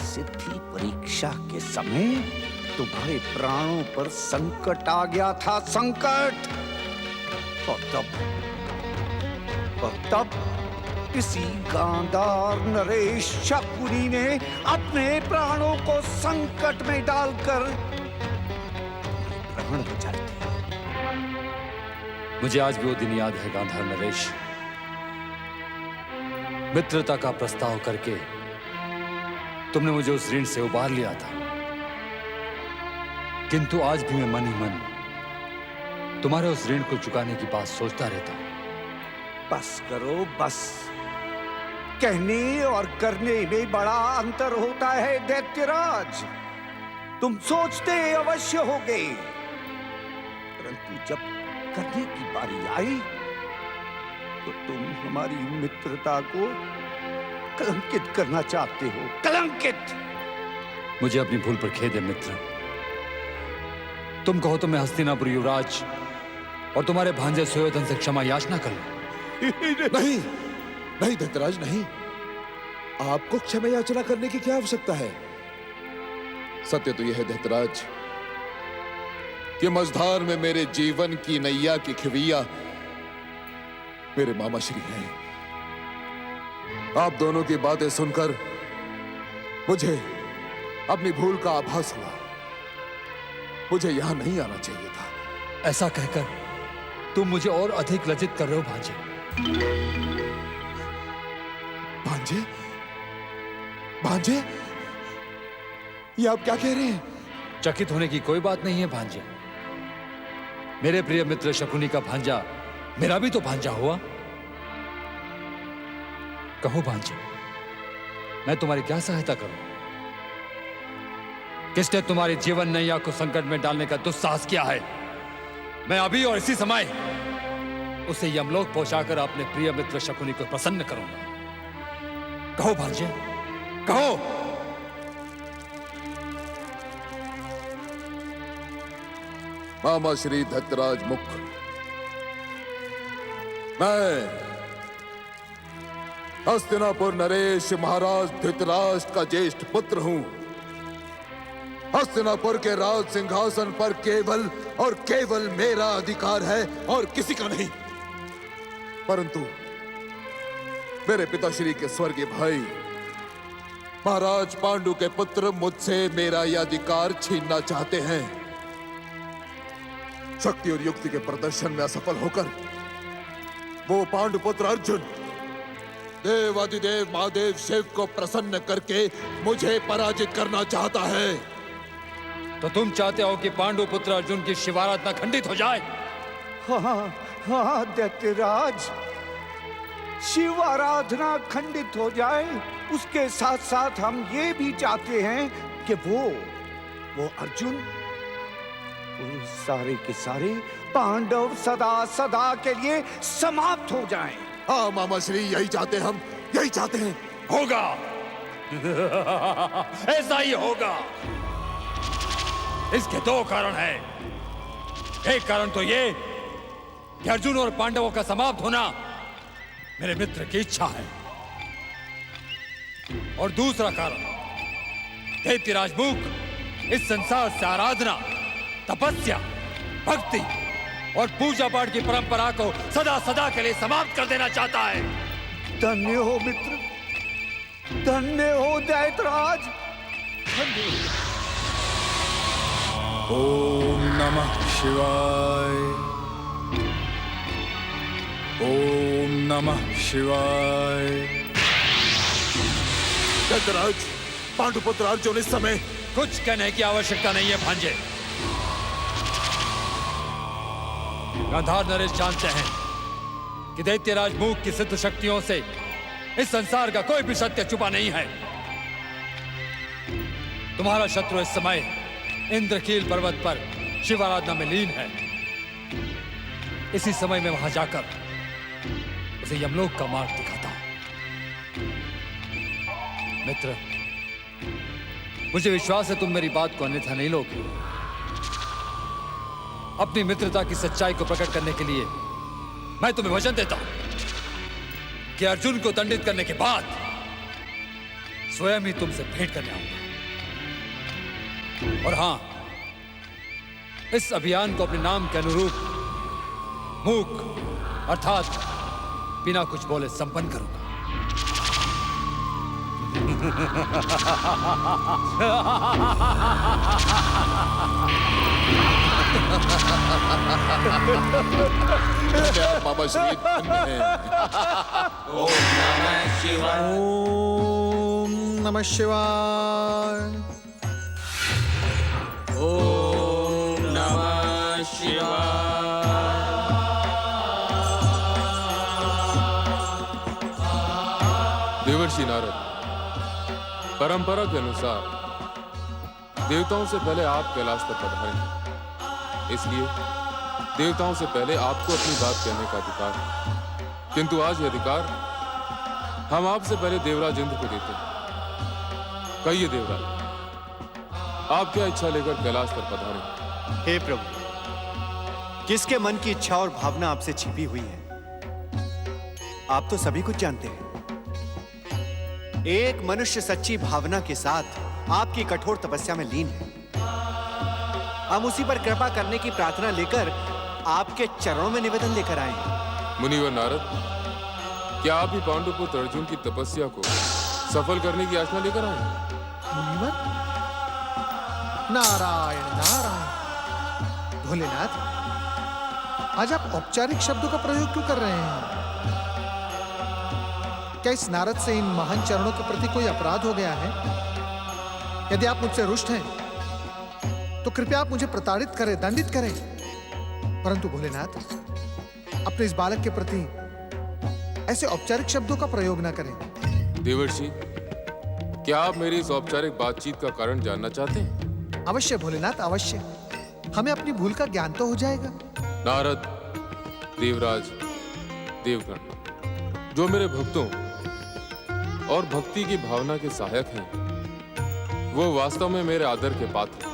सिद्धि परीक्षा के समय तुम्हारे प्राणों पर संकट आ गया था, संकट। और तब इसी गांधार नरेश शकुनी ने अपने प्राणों को संकट में डालकर प्राण बचाए थे।
मुझे आज भी वो दिन याद है गांधार नरेश। मित्रता का प्रस्ताव करके तुमने मुझे उस ऋण से उबार लिया था, किंतु आज भी मैं मन ही मन तुम्हारे उस ऋण को चुकाने की बात सोचता रहता हूं।
बस करो, बस। कहने और करने में बड़ा अंतर होता है दैत्यराज। तुम सोचते अवश्य होगे, परंतु जब करने की बारी आई तो तुम हमारी मित्रता को कलंकित करना चाहते हो। कलंकित।
मुझे अपनी भूल पर खेद है मित्र। तुम कहो तो मैं हस्तिनापुर युवराज और तुम्हारे भांजे सुयोधन से क्षमा याचना कर लूं।
नहीं, नहीं दैत्यराज, नहीं। आपको क्षमा याचना करने की क्या आवश्यकता है?
सत्य तो यह है दैत्यराज कि मझधार में मेरे जीवन की नैया की खिवैया मेरे मामा श्री हैं। आप दोनों की बातें सुनकर मुझे अपनी भूल का आभास हुआ। मुझे यहां नहीं आना चाहिए था।
ऐसा कहकर तुम मुझे और अधिक लज्जित कर रहे हो भांजे।
भांजे? भांजे? ये आप क्या कह रहे हैं?
चकित होने की कोई बात नहीं है भांजे। मेरे प्रिय मित्र शकुनी का भांजा मेरा भी तो भांजा हुआ। कहो भांजे, मैं तुम्हारी क्या सहायता करूं? किसने तुम्हारी जीवन नैया को संकट में डालने का दुस्साहस किया है? मैं अभी और इसी समय उसे यमलोक पहुंचाकर अपने प्रिय मित्र शकुनी को प्रसन्न करूंगा। कहो भांजे, कहो।
मामा श्री दैत्यराज मुख, मैं हस्तिनापुर नरेश महाराज धृतराष्ट्र का ज्येष्ठ पुत्र हूं। हस्तिनापुर के राज सिंहासन पर केवल और केवल मेरा अधिकार है और किसी का नहीं। परंतु मेरे पिताश्री के स्वर्गीय भाई महाराज पांडु के पुत्र मुझसे मेरा यह अधिकार छीनना चाहते हैं। शक्ति और युक्ति के प्रदर्शन में असफल होकर वो पांडु पुत्र अर्जुन देवादिदेव महादेव शिव को प्रसन्न करके मुझे पराजित करना चाहता है।
तो तुम चाहते हो कि पांडु पुत्र अर्जुन की शिवाराधना खंडित हो जाए?
हाँ, हाँ दैत्यराज, शिव आराधना खंडित हो जाए। उसके साथ साथ हम ये भी चाहते हैं कि वो अर्जुन और सारे के सारे पांडव सदा सदा के लिए समाप्त हो जाएं।
हाँ मामा श्री, यही चाहते हम, यही चाहते हैं।
होगा। ऐसा ही होगा। इसके दो कारण हैं। एक कारण तो ये कि अर्जुन और पांडवों का समाप्त होना मेरे मित्र की इच्छा है, और दूसरा कारण दैत्यराज मूक इस संसार से आराधना, तपस्या, भक्ति और पूजा पाठ की परंपरा को सदा सदा के लिए समाप्त कर देना चाहता है।
धन्य हो मित्र, धन्य हो दैत्यराज, धन्य हो।
ओम नमः शिवाय। ओम नमः शिवाय।
दैत्यराज, पांडुपुत्र अर्जुन इस समय
कुछ कहने की आवश्यकता नहीं है भांजे। गांधार नरेश जानते हैं कि दैत्यराज मूक की सिद्ध शक्तियों से इस संसार का कोई भी सत्य छुपा नहीं है। तुम्हारा शत्रु इस समय इंद्रकील पर्वत पर शिव आराधना में लीन है। इसी समय में वहां जाकर उसे यमलोक का मार्ग दिखाता हूं। मित्र, मुझे विश्वास है तुम मेरी बात को अन्यथा नहीं लोगे। अपनी मित्रता की सच्चाई को प्रकट करने के लिए मैं तुम्हें वचन देता हूं कि अर्जुन को दंडित करने के बाद स्वयं ही तुमसे भेंट करने आऊंगा। और हां, इस अभियान को अपने नाम के अनुरूप मूक अर्थात बिना कुछ बोले संपन्न करूंगा।
बाबा श्री
ओम नमः शिवाय। ओम नमः शिवाय।
ओम नमः शिवाय।
देवर्षि नारद, परंपरा के अनुसार देवताओं से पहले आप कैलाश पर पधारेंगे, इसलिए देवताओं से पहले आपको अपनी बात कहने का अधिकार है। किंतु आज यह अधिकार हम आपसे पहले देवराज इंद्र को देते हैं। कहिए देवराज, आप क्या इच्छा लेकर कैलाश पर पधारे?
हे प्रभु, किसके मन की इच्छा और भावना आपसे छिपी हुई है, आप तो सभी कुछ जानते हैं। एक मनुष्य सच्ची भावना के साथ आपकी कठोर तपस्या में लीन है। हम उसी पर कृपा करने की प्रार्थना लेकर आपके चरणों में निवेदन लेकर आए हैं।
मुनिवर नारद, क्या आप ही पांडुपुत्र अर्जुन की तपस्या को सफल करने की आशा लेकर आए हैं?
मुनिवर, नारायण नारायण। भोलेनाथ, आज आप औपचारिक शब्दों का प्रयोग क्यों कर रहे हैं? क्या इस नारद से इन महान चरणों के प्रति कोई अपराध हो गया है? यदि आप मुझसे रुष्ट हैं तो कृपया आप मुझे प्रताड़ित करें, दंडित करें, परंतु भोलेनाथ, अपने इस बालक के प्रति ऐसे औपचारिक शब्दों का प्रयोग ना करें।
देवर्षि, क्या आप मेरी इस औपचारिक बातचीत का कारण जानना चाहते हैं?
अवश्य भोलेनाथ, अवश्य। हमें अपनी भूल का ज्ञान तो हो जाएगा।
नारद, देवराज, देवगण, जो मेरे भक्तों और भक्ति की भावना के सहायक हैं, वो वास्तव में मेरे आदर के पात्र हैं।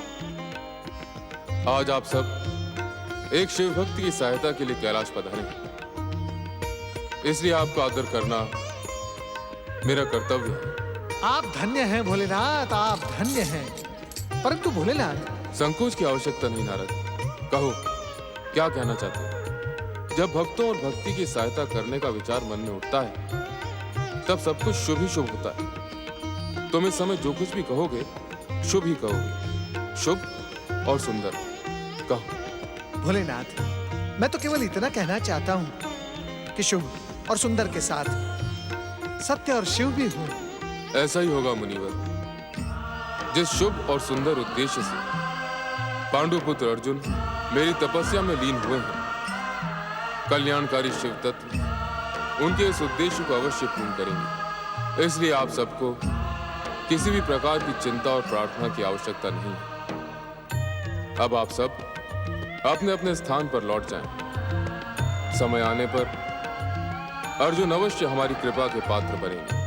आज आप सब एक शिव भक्ति की सहायता के लिए कैलाश पधारे, इसलिए आपका आदर करना मेरा कर्तव्य है।
आप धन्य हैं भोलेनाथ, आप धन्य हैं। परंतु भोलेनाथ,
संकोच की आवश्यकता नहीं नारद, कहो क्या कहना चाहते हैं? जब भक्तों और भक्ति की सहायता करने का विचार मन में उठता है, तब सब कुछ शुभ ही शुभ होता है। तुम इस समय जो कुछ भी कहोगे शुभ ही कहोगे, शुभ और सुंदर। कहो।
भोलेनाथ, मैं तो केवल इतना कहना चाहता हूं कि शुभ और सुंदर के साथ सत्य और शिव भी हो।
ऐसा ही होगा मुनिवर। जिस शुभ और सुंदर उद्देश्य से पांडुपुत्र अर्जुन मेरी तपस्या में लीन हुए हैं, कल्याणकारी शिव तत्व उनके इस उद्देश्य को अवश्य पूर्ण करेंगे। इसलिए आप सबको किसी भी प्रकार की चिंता और प्रार्थना की आवश्यकता नहीं है। अब आप सब अपने अपने स्थान पर लौट जाएं। समय आने पर अर्जुन अवश्य हमारी कृपा के पात्र बनेंगे।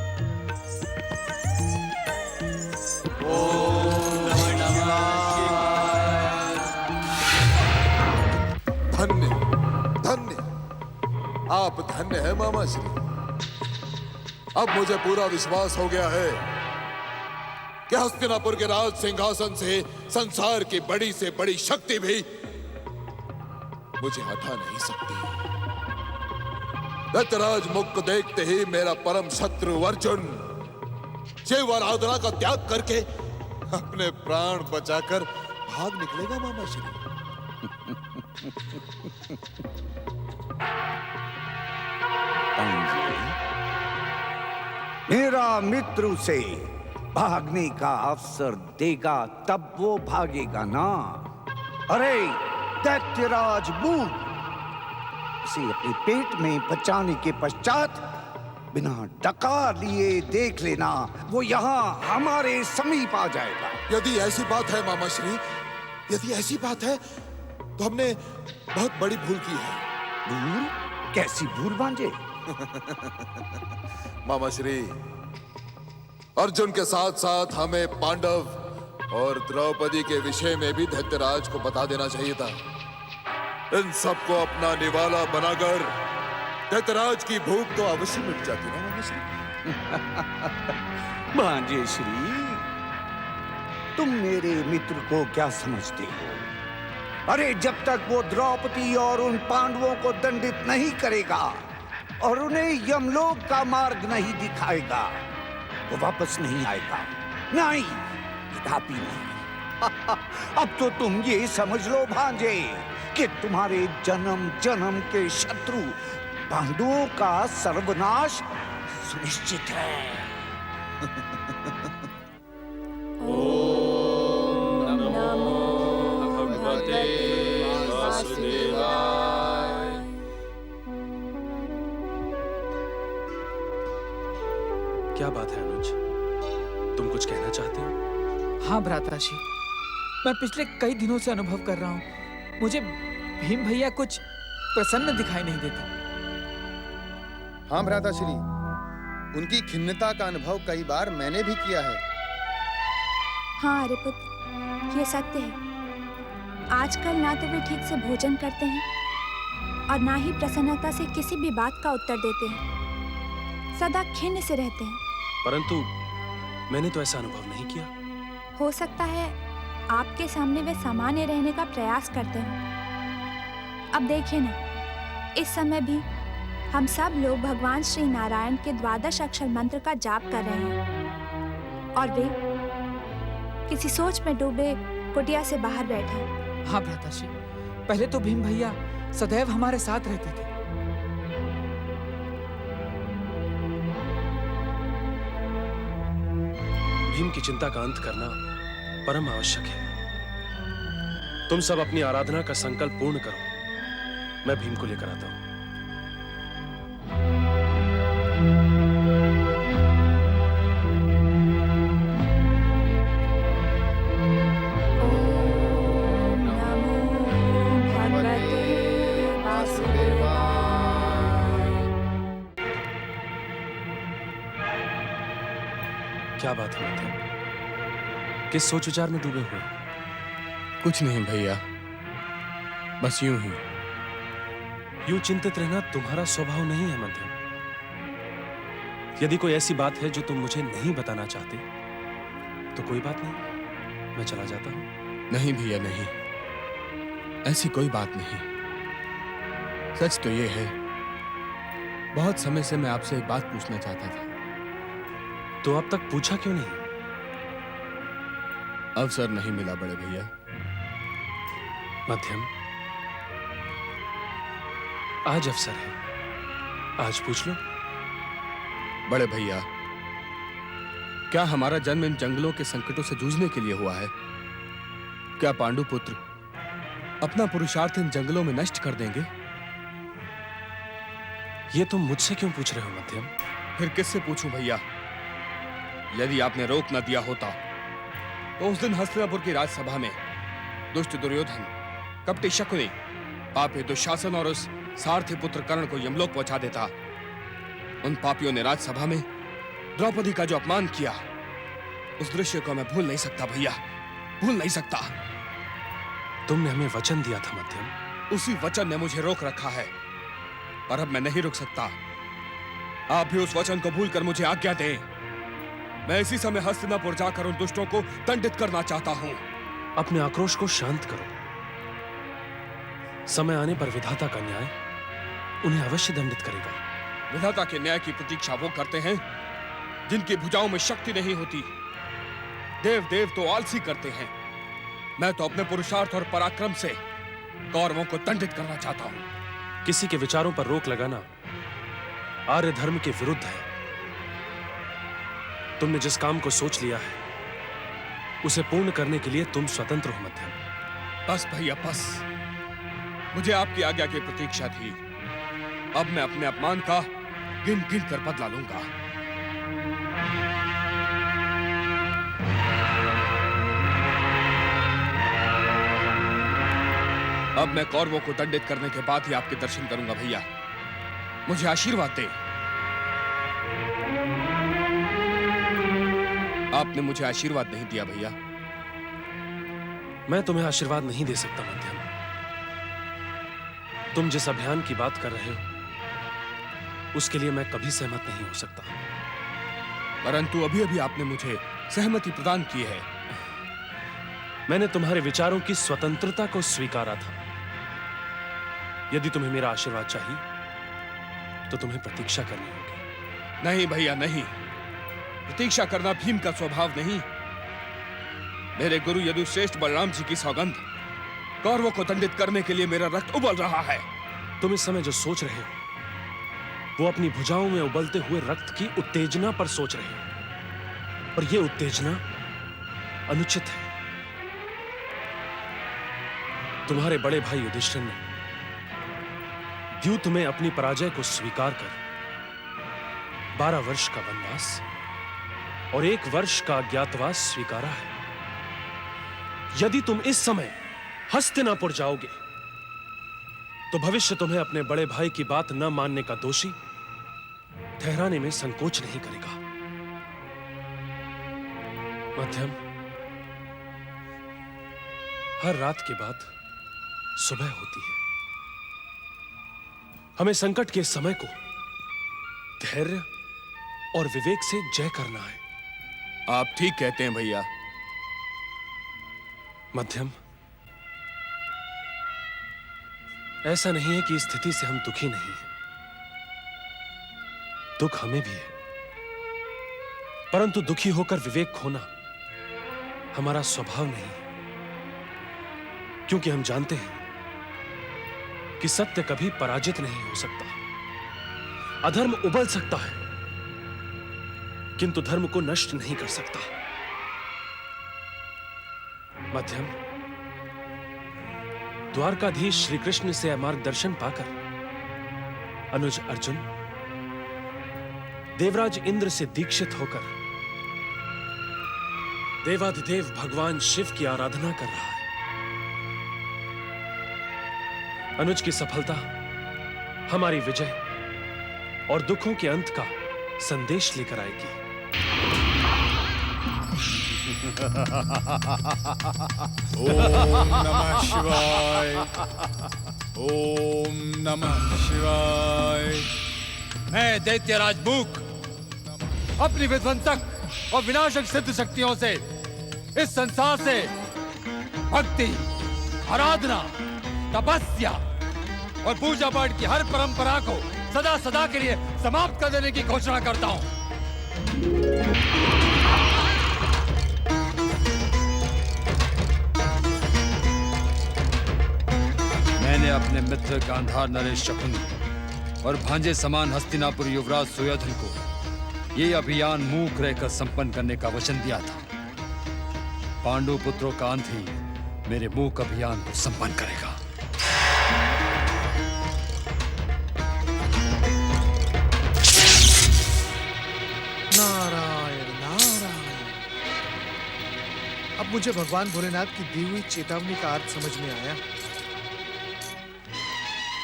धन्य धन्य, आप धन्य है मामा श्री। अब मुझे पूरा विश्वास हो गया है कि हस्तिनापुर के राज सिंहासन से संसार की बड़ी से बड़ी शक्ति भी मुझे हटा नहीं सकती। दैत्यराज मुख को देखते ही मेरा परम शत्रु अर्जुन शिव आराधना का त्याग करके अपने प्राण बचाकर भाग निकलेगा मामा श्री।
मेरा मित्र उसे भागने का अवसर देगा तब वो भागेगा ना। अरे दैत्यराज बूट, उसे अपने पेट में बचाने के पश्चात बिना डकार लिए देख लेना, वो यहाँ हमारे समीप आ जाएगा।
यदि ऐसी बात है मामा श्री, यदि ऐसी बात है तो हमने बहुत बड़ी भूल की है।
भूल? कैसी भूल भांजे?
मामा श्री, अर्जुन के साथ साथ हमें पांडव और द्रौपदी के विषय में भी दैत्यराज को बता देना चाहिए था। इन सबको अपना निवाला बनाकर दैत्यराज की भूख तो अवश्य मिट जाती ना मामा श्री।
भांजे श्री, तुम मेरे मित्र को क्या समझते हो? अरे जब तक वो द्रौपदी और उन पांडवों को दंडित नहीं करेगा और उन्हें यमलोक का मार्ग नहीं दिखाएगा, वो वापस नहीं आएगा। नहीं, कदापि नहीं। अब तो तुम ये समझ लो भांजे कि तुम्हारे जन्म जन्म के शत्रु पांडवों का सर्वनाश सुनिश्चित है।
क्या बात है अनुज, तुम कुछ कहना चाहते हो?
हाँ भ्राताश्री, मैं पिछले कई दिनों से अनुभव कर रहा हूँ, मुझे भीम भैया कुछ प्रसन्न दिखाई नहीं देते।
हाँ भ्राताश्री, उनकी खिन्नता का अनुभव कई बार मैंने भी किया है।
हाँ आर्यपुत्र, ये सत्य है। आजकल ना तो वे ठीक से भोजन करते हैं और ना ही प्रसन्नता से किसी भी बात का उत्तर देते हैं। सदा खिन्न से रहते हैं।
परंतु मैंने तो ऐसा अनुभव नहीं किया।
हो सकता है आपके सामने वे सामान्य रहने का प्रयास करते हो। अब देखिए ना, इस समय भी हम सब लोग भगवान श्री नारायण के 12 अक्षर मंत्र का जाप कर रहे हैं और वे किसी सोच में डूबे कुटिया से बाहर बैठे हैं।
हाँ भ्राताश्री, पहले तो भीम भैया सदैव हमारे साथ रहते थे।
भीम की चिंता का अंत करना परम आवश्यक है। तुम सब अपनी आराधना का संकल्प पूर्ण करो, मैं भीम को लेकर आता हूं। क्या बात है मध्यम? किस सोच विचार में डूबे हुए?
कुछ नहीं भैया, बस यूं ही।
यूं चिंतित रहना तुम्हारा स्वभाव नहीं है मध्यम। यदि कोई ऐसी बात है जो तुम मुझे नहीं बताना चाहते तो कोई बात नहीं, मैं चला जाता हूं।
नहीं भैया नहीं, ऐसी कोई बात नहीं। सच तो ये है, बहुत समय से मैं आपसे एक बात पूछना चाहता था।
तो अब तक पूछा क्यों नहीं?
अवसर नहीं मिला बड़े भैया।
मध्यम, आज अवसर है, आज पूछ लो।
बड़े भैया, क्या हमारा जन्म इन जंगलों के संकटों से जूझने के लिए हुआ है? क्या पांडुपुत्र अपना पुरुषार्थ इन जंगलों में नष्ट कर देंगे?
ये तुम मुझसे क्यों पूछ रहे हो मध्यम?
फिर किससे पूछूं भैया? यदि आपने रोक न दिया होता तो उस दिन हस्तिनापुर की राजसभा में दुष्ट दुर्योधन, कपटी शकुनी, पापी दुशासन और उस सारथी पुत्र कर्ण को यमलोक पहुंचा देता। उन पापियों ने राजसभा में द्रौपदी का जो अपमान किया, उस दृश्य को मैं भूल नहीं सकता भैया, भूल नहीं सकता।
तुमने हमें वचन दिया था मध्यम।
उसी वचन ने मुझे रोक रखा है, पर अब मैं नहीं रुक सकता। आप भी उस वचन को भूलकर मुझे आज्ञा दें। मैं इसी समय हस्तिनापुर जाकर उन दुष्टों को दंडित करना चाहता हूं।
अपने आक्रोश को शांत करो। समय आने पर विधाता का न्याय उन्हें अवश्य दंडित करेगा।
विधाता के न्याय की प्रतीक्षा वो करते हैं जिनकी भुजाओं में शक्ति नहीं होती। देव देव तो आलसी करते हैं। मैं तो अपने पुरुषार्थ और पराक्रम से कौरवों को दंडित करना चाहता हूं।
किसी के विचारों पर रोक लगाना आर्य धर्म के विरुद्ध है। तुमने जिस काम को सोच लिया है उसे पूर्ण करने के लिए तुम स्वतंत्र हो मध्यम।
बस भैया बस, मुझे आपकी आज्ञा की प्रतीक्षा थी। अब मैं अपने अपमान का गिन गिन कर बदला लूंगा। अब मैं कौरवों को दंडित करने के बाद ही आपके दर्शन करूंगा भैया। मुझे आशीर्वाद दे। आपने मुझे आशीर्वाद नहीं दिया भैया।
मैं तुम्हें आशीर्वाद नहीं दे सकता मध्यम। तुम जिस अभियान की बात कर रहे हो उसके लिए मैं कभी सहमत नहीं हो सकता।
परंतु अभी अभी आपने मुझे सहमति प्रदान की है।
मैंने तुम्हारे विचारों की स्वतंत्रता को स्वीकारा था। यदि तुम्हें मेरा आशीर्वाद चाहिए तो तुम्हें प्रतीक्षा करनी होगी।
नहीं भैया नहीं, प्रतीक्षा करना भीम का स्वभाव नहीं। मेरे गुरु यदुश्रेष्ठ बलराम जी की सौगंध, कौरवों को दंडित करने के लिए मेरा रक्त उबल रहा है।
तुम इस समय जो सोच रहे हो वो अपनी भुजाओं में उबलते हुए रक्त की उत्तेजना पर सोच रहे हो, और यह उत्तेजना अनुचित है। तुम्हारे बड़े भाई युधिष्ठिर ने द्यूत में अपनी पराजय को स्वीकार कर 12 वर्ष का वनवास और 1 वर्ष का अज्ञातवास स्वीकारा है। यदि तुम इस समय हस्तिनापुर जाओगे तो भविष्य तुम्हें अपने बड़े भाई की बात न मानने का दोषी ठहराने में संकोच नहीं करेगा। मध्यम, हर रात के बाद सुबह होती है। हमें संकट के समय को धैर्य और विवेक से जय करना है।
आप ठीक कहते हैं भैया।
मध्यम, ऐसा नहीं है कि स्थिति से हम दुखी नहीं हैं। दुख हमें भी है, परंतु दुखी होकर विवेक खोना हमारा स्वभाव नहीं है, क्योंकि हम जानते हैं कि सत्य कभी पराजित नहीं हो सकता। अधर्म उबल सकता है किंतु धर्म को नष्ट नहीं कर सकता। मध्यम, द्वारकाधीश श्री कृष्ण से मार्गदर्शन पाकर अनुज अर्जुन देवराज इंद्र से दीक्षित होकर देवाधिदेव भगवान शिव की आराधना कर रहा है। अनुज की सफलता हमारी विजय और दुखों के अंत का संदेश लेकर आएगी।
ओम नमः शिवाय। ओम नमः शिवाय।
मैं दैत्यराज मूक अपनी विध्वंसक और विनाशक सिद्ध शक्तियों से इस संसार से भक्ति, आराधना, तपस्या और पूजा पाठ की हर परंपरा को सदा सदा के लिए समाप्त कर देने की घोषणा करता हूं। मैंने अपने मित्र गांधार नरेश शकुनी और भांजे समान हस्तिनापुर युवराज सुयोधन को ये अभियान मूक रहकर संपन्न करने का वचन दिया था। पांडु पुत्रों का अंत ही मेरे मूक अभियान को संपन्न करेगा।
नारायण नारायण। अब मुझे भगवान भोलेनाथ की दी हुई चेतावनी का अर्थ समझ में आया।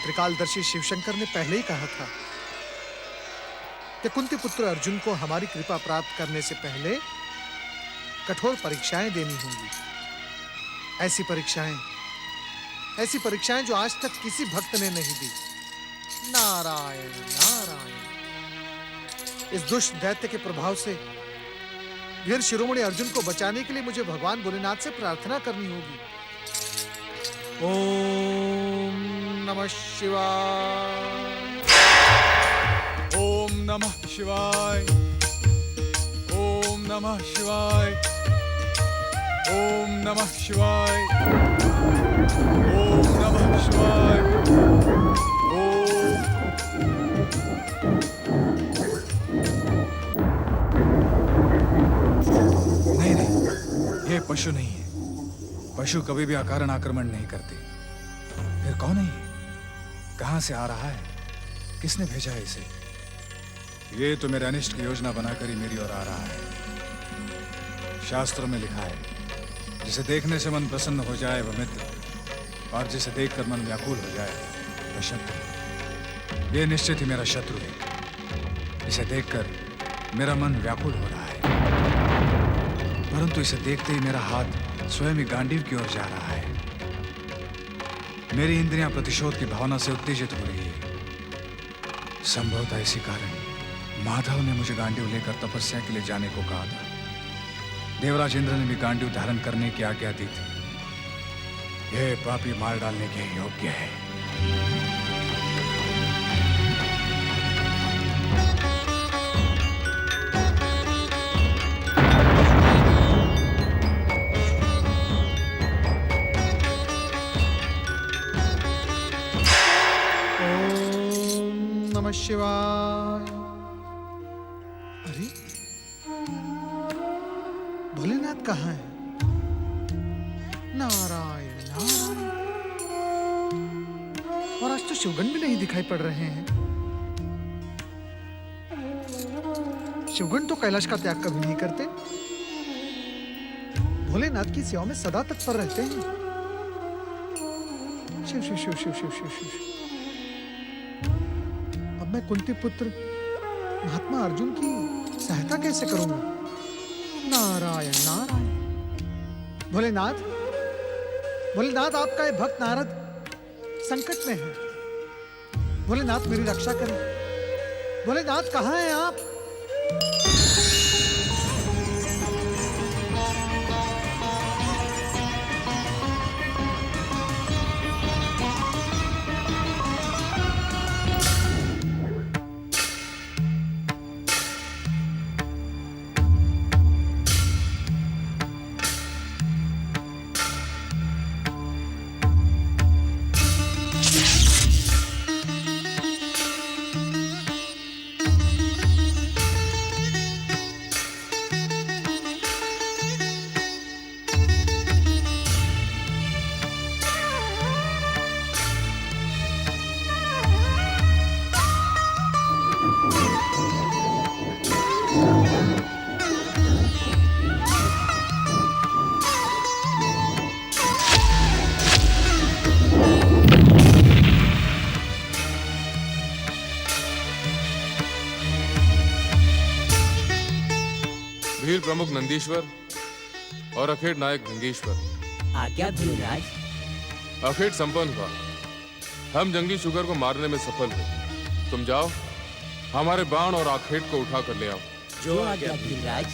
त्रिकालदर्शी शिवशंकर ने पहले ही कहा था कि कुंती पुत्र अर्जुन को हमारी कृपा प्राप्त करने से पहले कठोर परीक्षाएं देनी होंगी। ऐसी परीक्षाएं जो आज तक किसी भक्त ने नहीं दी। नारायण नारायण। इस दुष्ट दैत्य के प्रभाव से वीर शिरोमणि अर्जुन को बचाने के लिए मुझे भगवान भोलेनाथ से प्रार्थना करनी होगी। ओम नमः शिवाय।
ओम नमः शिवाय। ओम नमः शिवाय। ओम नमः शिवाय। ओम नमः शिवाय। ओम पशु नहीं है। पशु कभी भी अकारण आक्रमण नहीं करते। फिर कौन है ये? कहां से आ रहा है? किसने भेजा है इसे? ये तो मेरे अनिष्ट की योजना बनाकर ही मेरी ओर आ रहा है। शास्त्रों में लिखा है, जिसे देखने से मन प्रसन्न हो जाए वह मित्र, और जिसे देखकर मन व्याकुल हो जाए वह शत्रु। ये निश्चित ही मेरा शत्रु है। इसे देखकर मेरा मन व्याकुल हो रहा है, परंतु इसे देखते ही मेरा हाथ स्वयं ही गांडीव की ओर जा रहा है। मेरी इंद्रियां प्रतिशोध की भावना से उत्तेजित हो रही है। संभवतः इसी कारण माधव ने मुझे गांडीव लेकर तपस्या के लिए जाने को कहा था। देवराज इंद्र ने भी गांडीव धारण करने की आज्ञा दी थी। यह पापी मार डालने के योग्य है।
ओम नमः शिवाय। अरे भोलेनाथ कहाँ है? नारायण नारायण। और आज तो शिवगण भी नहीं दिखाई पड़ रहे हैं। शिवगण तो कैलाश का त्याग कभी नहीं करते। भोलेनाथ की सेवा में सदा तत्पर रहते हैं। शिव शिव शिव शिव शिव शिव शिव। अब मैं कुंती पुत्र महात्मा अर्जुन की सहायता कैसे करूंगा? नारायण नारायण। भोलेनाथ, भोलेनाथ, आपका ये भक्त नारद संकट में है। भोलेनाथ मेरी रक्षा करें। भोलेनाथ कहाँ हैं आप?
भील प्रमुख नंदीश्वर और अखेट नायक भंगेश्वर।
आज्ञा धीराज।
अखेट संपन्न हुआ। हम जंगली शुगर को मारने में सफल हुए। तुम जाओ, हमारे बाण और आखेट को उठा कर ले आओ।
जो आज्ञा धीराज।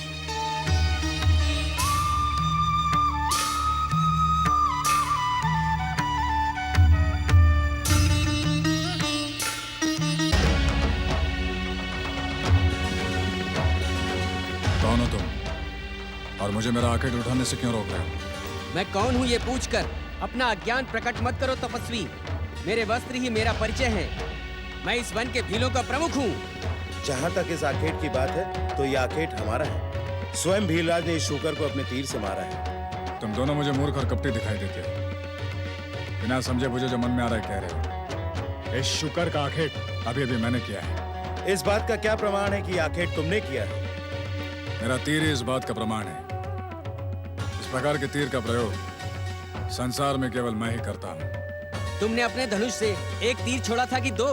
कौन हो तुम? और मुझे मेरा आखेट उठाने से क्यों रोक रहे हो?
मैं कौन हूँ ये पूछकर अपना अज्ञान प्रकट मत करो तपस्वी। मेरे वस्त्र ही मेरा परिचय है। मैं इस वन के भीलों का प्रमुख हूँ।
जहाँ तक इस आखेट की बात है तो ये आखेट हमारा है। स्वयं भीलराज ने इस शूकर को अपने तीर से मारा है।
तुम दोनों मुझे मूर्ख और कपटी दिखाई देते हो। बिना समझे मुझे जो मन में आ रहा है कह रहे हो। इस शुकर का आखेट अभी अभी मैंने किया है।
इस बात का क्या प्रमाण है कि आखेट तुमने किया है?
मेरा तीर ही इस बात का प्रमाण है। इस प्रकार के तीर का प्रयोग संसार में केवल मैं ही करता हूँ।
तुमने अपने धनुष से एक तीर छोड़ा था कि दो?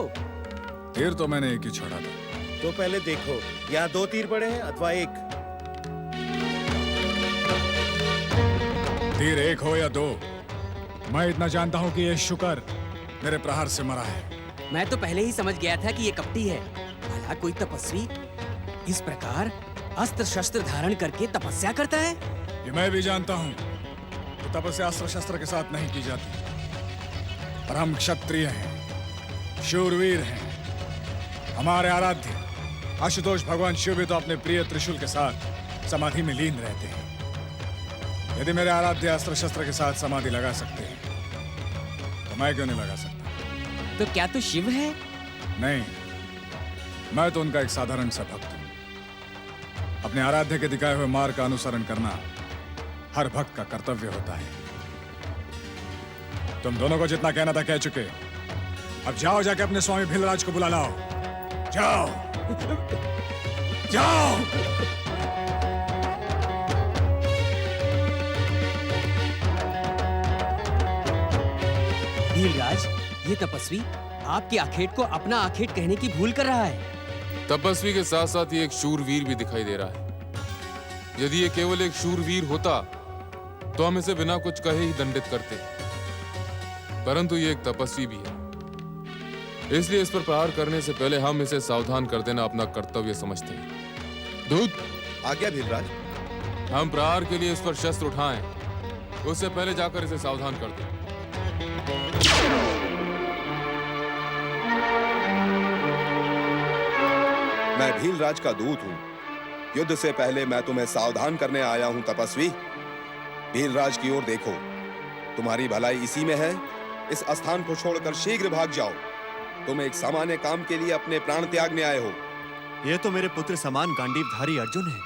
तीर तो मैंने एक ही छोड़ा था।
तो पहले देखो, यहाँ दो तीर पड़े हैं अथवा एक?
तीर एक हो या दो, मैं इतना जानता हूँ कि ये शुकर मेरे प्रहार से मरा है।
मैं तो पहले ही समझ गया था कि ये कपटी है। भला कोई तपस्वी इस प्रकार अस्त्र शस्त्र धारण करके तपस्या करता है?
ये मैं भी जानता हूँ कि तपस्या अस्त्र शस्त्र के साथ नहीं की जाती। पर हम क्षत्रिय हैं, शूरवीर हैं। हमारे आराध्य आशुतोष भगवान शिव भी तो अपने प्रिय त्रिशूल के साथ समाधि में लीन रहते हैं। यदि मेरे आराध्य अस्त्र शस्त्र के साथ समाधि लगा सकते हैं तो मैं क्यों नहीं लगा सकता?
तो क्या तू शिव है?
नहीं, मैं तो उनका एक साधारण सा भक्त हूं। अपने आराध्य के दिखाए हुए मार्ग का अनुसरण करना हर भक्त का कर्तव्य होता है। तुम दोनों को जितना कहना था कह चुके। अब जाओ, जाके अपने स्वामी भीलराज को बुला लाओ। जाओ जाओ।
भीलराज, ये तपस्वी आपके आखेट को अपना आखेट कहने की भूल कर रहा है।
तपस्वी के साथ साथ ये एक शूरवीर भी दिखाई दे रहा है। यदि ये केवल एक शूरवीर होता तो हम इसे बिना कुछ कहे ही दंडित करते, परंतु ये एक तपस्वी भी है, इसलिए इस पर प्रहार करने से पहले हम इसे सावधान कर देना अपना कर्तव्य समझते हैं। दूत,
आज्ञा भीलराज।
हम प्रहार के लिए इस पर शस्त्र उठाएं, उससे पहले जाकर इसे सावधान कर दें।
मैं भीलराज का दूत हूं। युद्ध से पहले मैं तुम्हें सावधान करने आया हूं तपस्वी। भीलराज की ओर देखो, तुम्हारी भलाई इसी में है। इस स्थान को छोड़कर शीघ्र भाग जाओ। तुम एक सामान्य काम के लिए अपने प्राण त्यागने आए हो।
यह तो मेरे पुत्र समान गांडीवधारी अर्जुन है,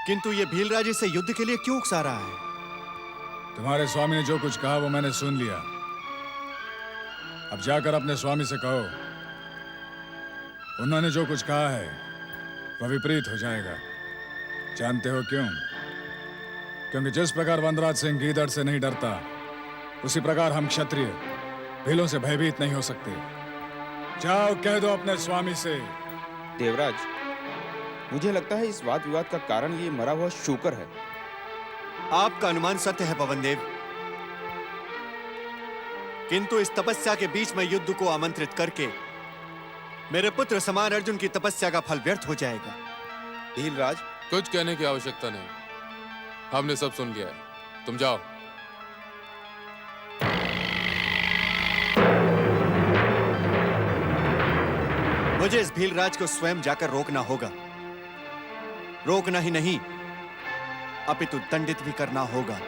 किंतु ये भीलराज इसे युद्ध के लिए क्यों उकसा रहा है?
तुम्हारे स्वामी ने जो कुछ कहा वो मैंने सुन लिया। अब जाकर अपने स्वामी से कहो, उन्होंने जो कुछ कहा है वह विपरीत हो जाएगा। जानते हो क्यों? क्योंकि जिस प्रकार वनराज सिंह गीदड़ से नहीं डरता, उसी प्रकार हम क्षत्रिय भीलों से भयभीत नहीं हो सकते। जाओ, कह दो अपने स्वामी से।
देवराज, मुझे लगता है इस वाद विवाद का कारण ये मरा हुआ शूकर है।
आपका अनुमान सत्य है पवनदेव, किंतु इस तपस्या के बीच में युद्ध को आमंत्रित करके मेरे पुत्र समान अर्जुन की तपस्या का फल व्यर्थ हो जाएगा।
भीलराज,
कुछ कहने की आवश्यकता नहीं, हमने सब सुन लिया है। तुम जाओ।
मुझे इस भीलराज को स्वयं जाकर रोकना होगा। रोकना ही नहीं, अपितु दंडित भी करना होगा।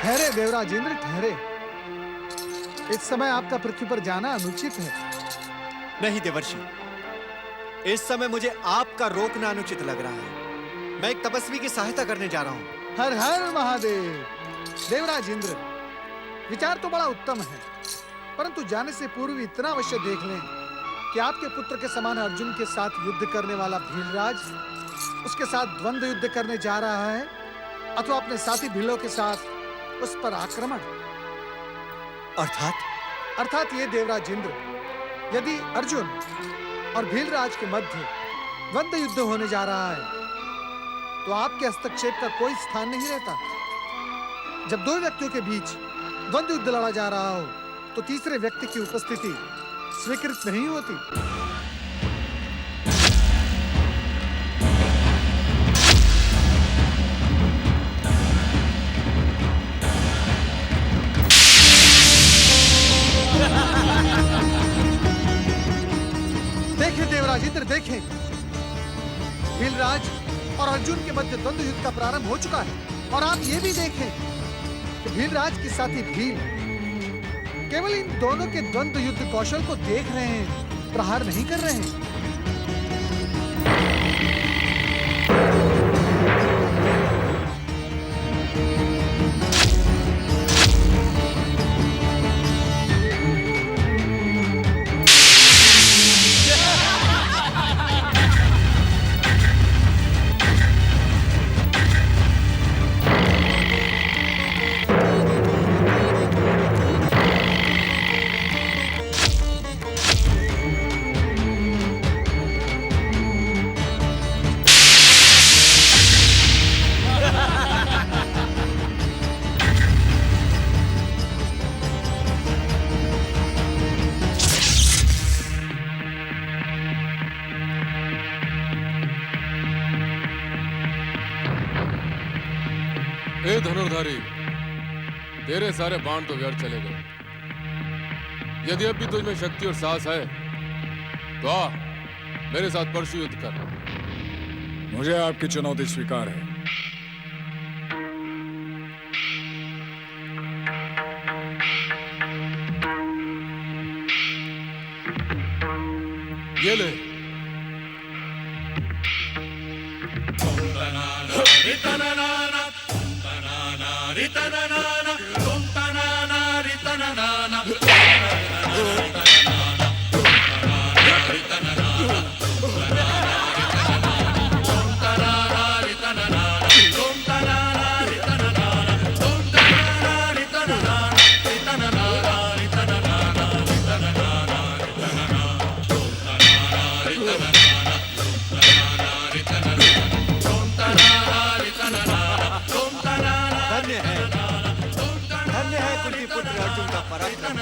ठहरे देवराज इंद्र, ठहरे। इस समय आपका पृथ्वी पर जाना अनुचित है।
नहीं देवर्षि, इस समय मुझे आपका रोकना अनुचित लग रहा है। मैं एक तपस्वी की सहायता करने जा रहा हूं।
हर हर महादेव। देवराज इंद्र, विचार तो बड़ा उत्तम है, परंतु जाने से पूर्व इतना अवश्य देख लें कि आपके पुत्र के समान अर्जुन के साथ युद्ध करने वाला भीलराज उसके साथ द्वंद्व युद्ध करने जा रहा है अथवा अपने साथी भीलों के साथ उस पर आक्रमण। अर्थात ये देवराज इंद्र, यदि अर्जुन और भीलराज के मध्य द्वंद्व युद्ध होने जा रहा है तो आपके हस्तक्षेप का कोई स्थान नहीं रहता। जब दो व्यक्तियों के बीच द्वंद्व युद्ध लड़ा जा रहा हो तो तीसरे व्यक्ति की उपस्थिति स्वीकृत नहीं होती। देखें देवराज इंद्र, देखें, भीलराज और अर्जुन के मध्य द्वंद्व युद्ध का प्रारंभ हो चुका है। और आप ये भी देखें कि भीलराज के साथी भील केवल इन दोनों के द्वंद्व युद्ध कौशल को देख रहे हैं, प्रहार नहीं कर रहे हैं।
हे धनुर्धारी, तेरे सारे बाण तो व्यर्थ चले गए। यदि अब भी तुझ में शक्ति और साहस है तो आ, मेरे साथ परशु युद्ध कर।
मुझे आपकी चुनौती स्वीकार है।
ये ले।
धन्य है कुंती पुत्र अर्जुन का पराक्रम।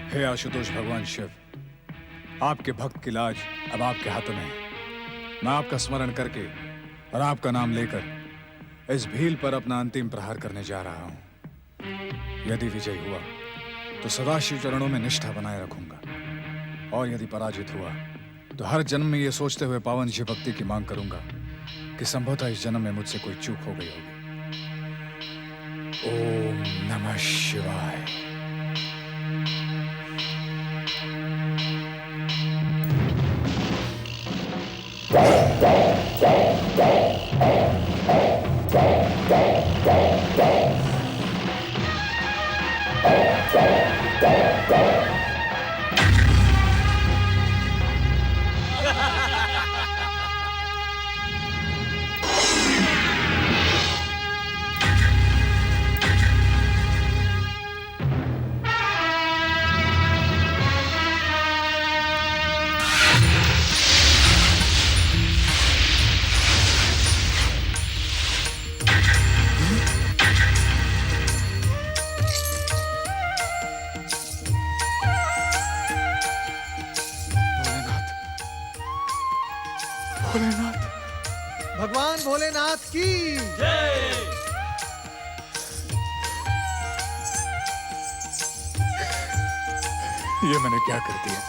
हे आशुतोष भगवान शिव, आपके भक्त की लाज अब आपके हाथों में है। मैं आपका स्मरण करके और आपका नाम लेकर इस भील पर अपना अंतिम प्रहार करने जा रहा हूं। यदि विजय हुआ तो सदाशिव चरणों में निष्ठा बनाए रखूंगा, और यदि पराजित हुआ तो हर जन्म में यह सोचते हुए पावन शिव भक्ति की मांग करूंगा कि संभवतः इस जन्म में मुझसे कोई चूक हो गई होगी। ओम नमः शिवाय।
भगवान भोलेनाथ की
ये मैंने क्या कर दिया?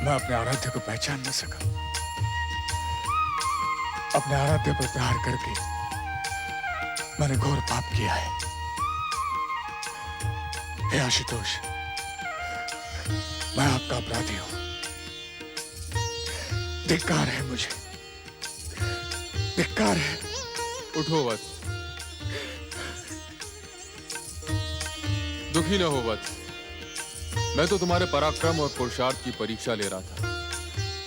मैं अपने आराध्य को पहचान न सका। अपने आराध्य पर प्रहार करके मैंने घोर पाप किया है। हे आशुतोष, मैं आपका अपराधी हूं। धिक्कार है मुझे, धिक्कार है।
उठो वत्स, दुखी न हो वत्स। मैं तो तुम्हारे पराक्रम और पुरुषार्थ की परीक्षा ले रहा था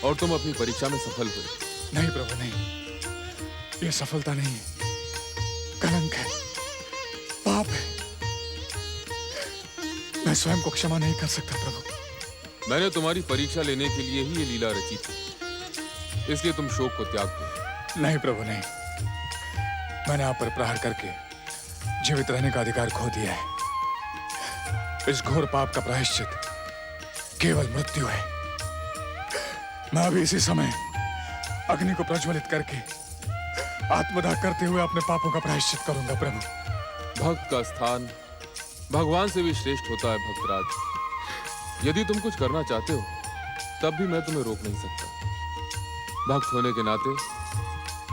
और तुम अपनी परीक्षा में सफल हुए।
नहीं प्रभु, नहीं, यह सफलता नहीं है, कलंक है, पाप है। मैं स्वयं को क्षमा नहीं कर सकता प्रभु।
मैंने तुम्हारी परीक्षा लेने के लिए ही ये लीला रची थी, इसलिए तुम शोक को त्याग दो।
नहीं प्रभु, नहीं। मैंने आप पर प्रहार करके जीवित रहने का अधिकार खो दिया है। इस घोर पाप का प्रायश्चित केवल मृत्यु है। मैं अभी इसी समय अग्नि को प्रज्वलित करके आत्मदाह करते हुए अपने पापों का प्रायश्चित करूंगा प्रभु।
भक्त का स्थान भगवान से भी श्रेष्ठ होता है भक्तराज। यदि तुम कुछ करना चाहते हो तब भी मैं तुम्हें रोक नहीं सकता। भक्त होने के नाते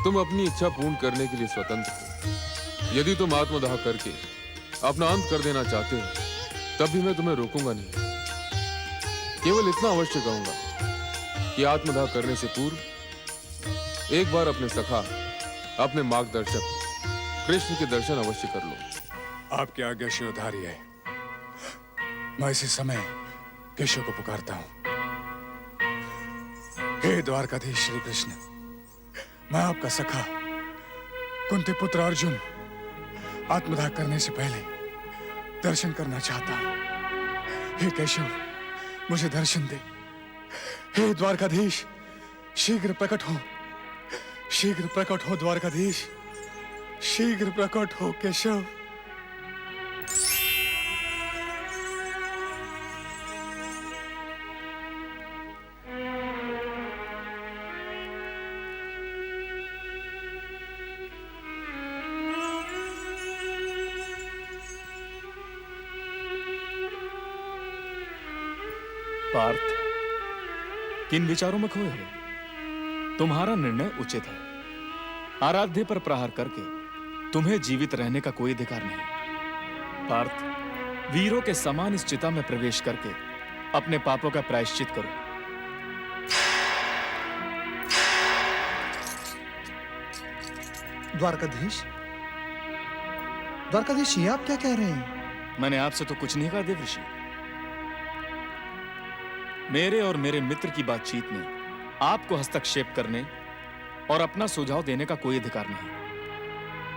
तुम अपनी इच्छा पूर्ण करने के लिए स्वतंत्र हो। यदि तुम आत्मदाह करके अपना अंत कर देना चाहते हो तब भी मैं तुम्हें रोकूंगा नहीं। केवल इतना अवश्य कहूंगा कि आत्मदाह करने से पूर्व एक बार अपने सखा, अपने मार्गदर्शक कृष्ण के दर्शन अवश्य कर लो।
आपकी आज्ञा शिरोधार्य है। मैं इसी समय केशव को पुकारता हूं। हे द्वारकाधीश श्री कृष्ण, मैं आपका सखा कुंती पुत्र अर्जुन आत्मदाह करने से पहले दर्शन करना चाहता हूं। हे केशव, मुझे दर्शन दे। हे द्वारकाधीश, शीघ्र प्रकट हो, शीघ्र प्रकट हो द्वारकाधीश, शीघ्र प्रकट हो केशव।
पार्थ, किन विचारों में खोए हो? तुम्हारा निर्णय उचित है। आराध्य पर प्रहार करके तुम्हें जीवित रहने का कोई अधिकार नहीं। पार्थ, वीरों के समान इस चिता में प्रवेश करके अपने पापों का प्रायश्चित करो।
द्वारकाधीश, द्वारकाधीश, ये आप क्या कह रहे हैं?
मैंने आपसे तो कुछ नहीं कहा देवऋषि। मेरे और मेरे मित्र की बातचीत में आपको हस्तक्षेप करने और अपना सुझाव देने का कोई अधिकार नहीं।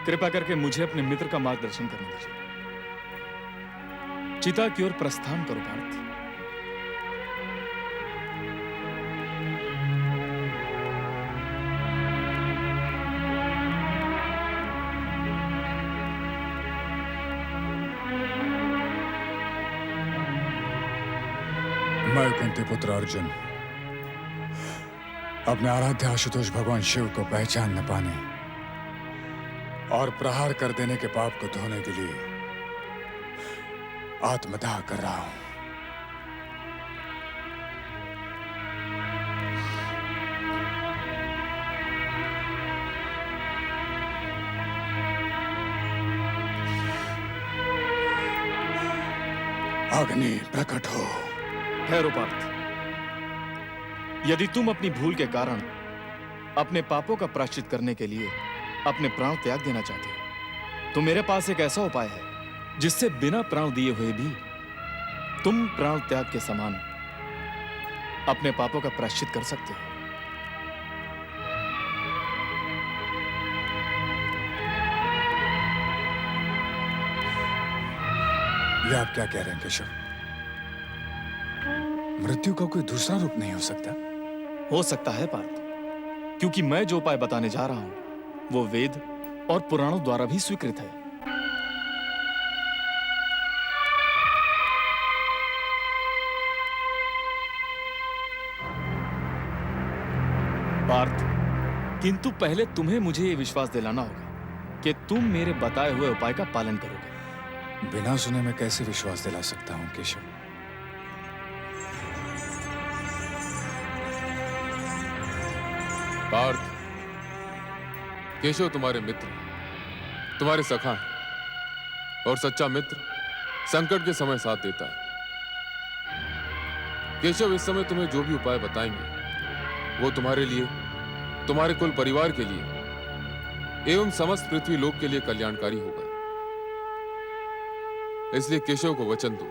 कृपा करके मुझे अपने मित्र का मार्गदर्शन करने दीजिए। चिता की ओर प्रस्थान करो पार्थ।
मैं कुंती पुत्र अर्जुन अपने आराध्य आशुतोष भगवान शिव को पहचान न पाने और प्रहार कर देने के पाप को धोने के लिए आत्मदाह कर रहा हूं। अग्नि प्रकट हो।
ठहरो पार्थ, यदि तुम अपनी भूल के कारण अपने पापों का प्रायश्चित करने के लिए अपने प्राण त्याग देना चाहते हो तो मेरे पास एक ऐसा उपाय है जिससे बिना प्राण दिए हुए भी तुम प्राण त्याग के समान अपने पापों का प्रायश्चित कर सकते हो।
यह आप क्या कह रहे हैं केशव? मृत्यु का कोई दूसरा रूप नहीं हो सकता?
हो सकता है पार्थ, क्योंकि मैं जो उपाय बताने जा रहा हूं वो वेद और पुराणों द्वारा भी स्वीकृत है। पार्थ, किंतु पहले तुम्हें मुझे यह विश्वास दिलाना होगा कि तुम मेरे बताए हुए उपाय का पालन करोगे।
बिना सुने मैं कैसे विश्वास दिला सकता हूं केशव?
पार्थ, केशव तुम्हारे मित्र, तुम्हारे सखा हैं, और सच्चा मित्र संकट के समय साथ देता है। केशव इस समय तुम्हें जो भी उपाय बताएंगे वो तुम्हारे लिए, तुम्हारे कुल परिवार के लिए एवं समस्त पृथ्वी लोक के लिए कल्याणकारी होगा। इसलिए केशव को वचन दो।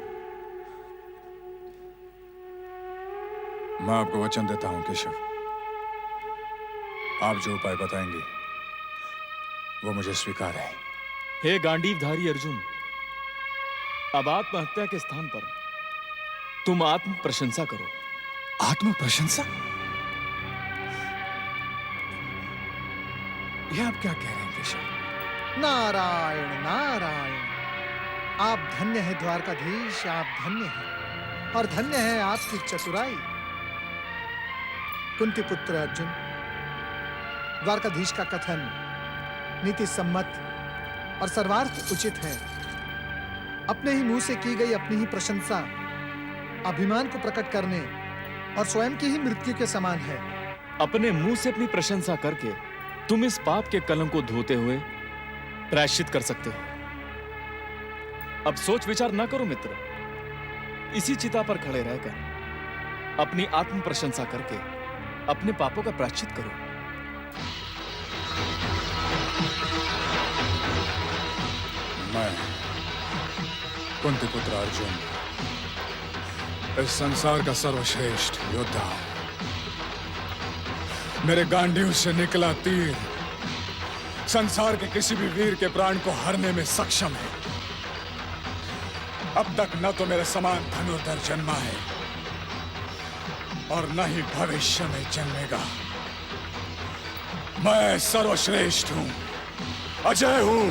मैं आपको वचन देता हूं केशव, आप जो उपाय बताएंगे वो मुझे स्वीकार है।
हे गांडीवधारी अर्जुन, अब आत्महत्या के स्थान पर तुम आत्म प्रशंसा करो।
आत्म प्रशंसा? यह आप क्या कह रहे हैं केशव?
नारायण नारायण, आप धन्य हैं द्वारकाधीश, आप धन्य हैं, और धन्य है आपकी चतुराई। कुंती पुत्र अर्जुन, द्वारकाधीश का कथन नीति सम्मत और सर्वार्थ उचित है। अपने ही मुंह से की गई अपनी ही प्रशंसा अभिमान को प्रकट करने और स्वयं की ही मृत्यु के समान है।
अपने मुंह से अपनी प्रशंसा करके तुम इस पाप के कलंक को धोते हुए प्रायश्चित कर सकते हो। अब सोच विचार ना करो मित्र, इसी चिता पर खड़े रहकर अपनी आत्म प्रशंसा करके अपने पापों का प्रायश्चित करो।
मैं कुंती पुत्र अर्जुन इस संसार का सर्वश्रेष्ठ योद्धा हूं। मेरे गांडीव से निकला तीर संसार के किसी भी वीर के प्राण को हरने में सक्षम है। अब तक न तो मेरे समान धनुर्धर जन्मा है और न ही भविष्य में जन्मेगा। मैं सर्वश्रेष्ठ हूं, अजय हूं।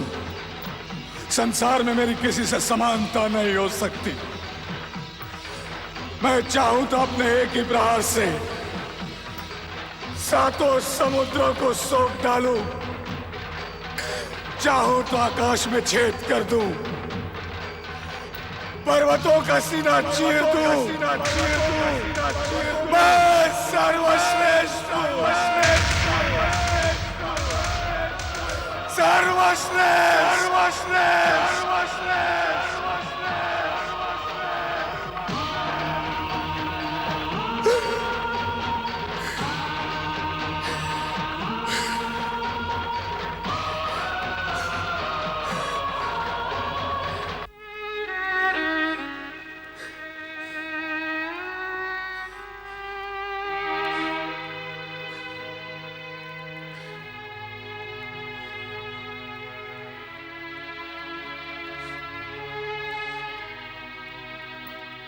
संसार में मेरी किसी से समानता नहीं हो सकती। मैं चाहूं तो अपने एक ही प्रहार से सातों समुद्रों को सोख डालूं, चाहूं तो आकाश में छेद कर दूं,
पर्वतों का सीना चीर दूं। मैं सर्वश्रेष्ठ हूं।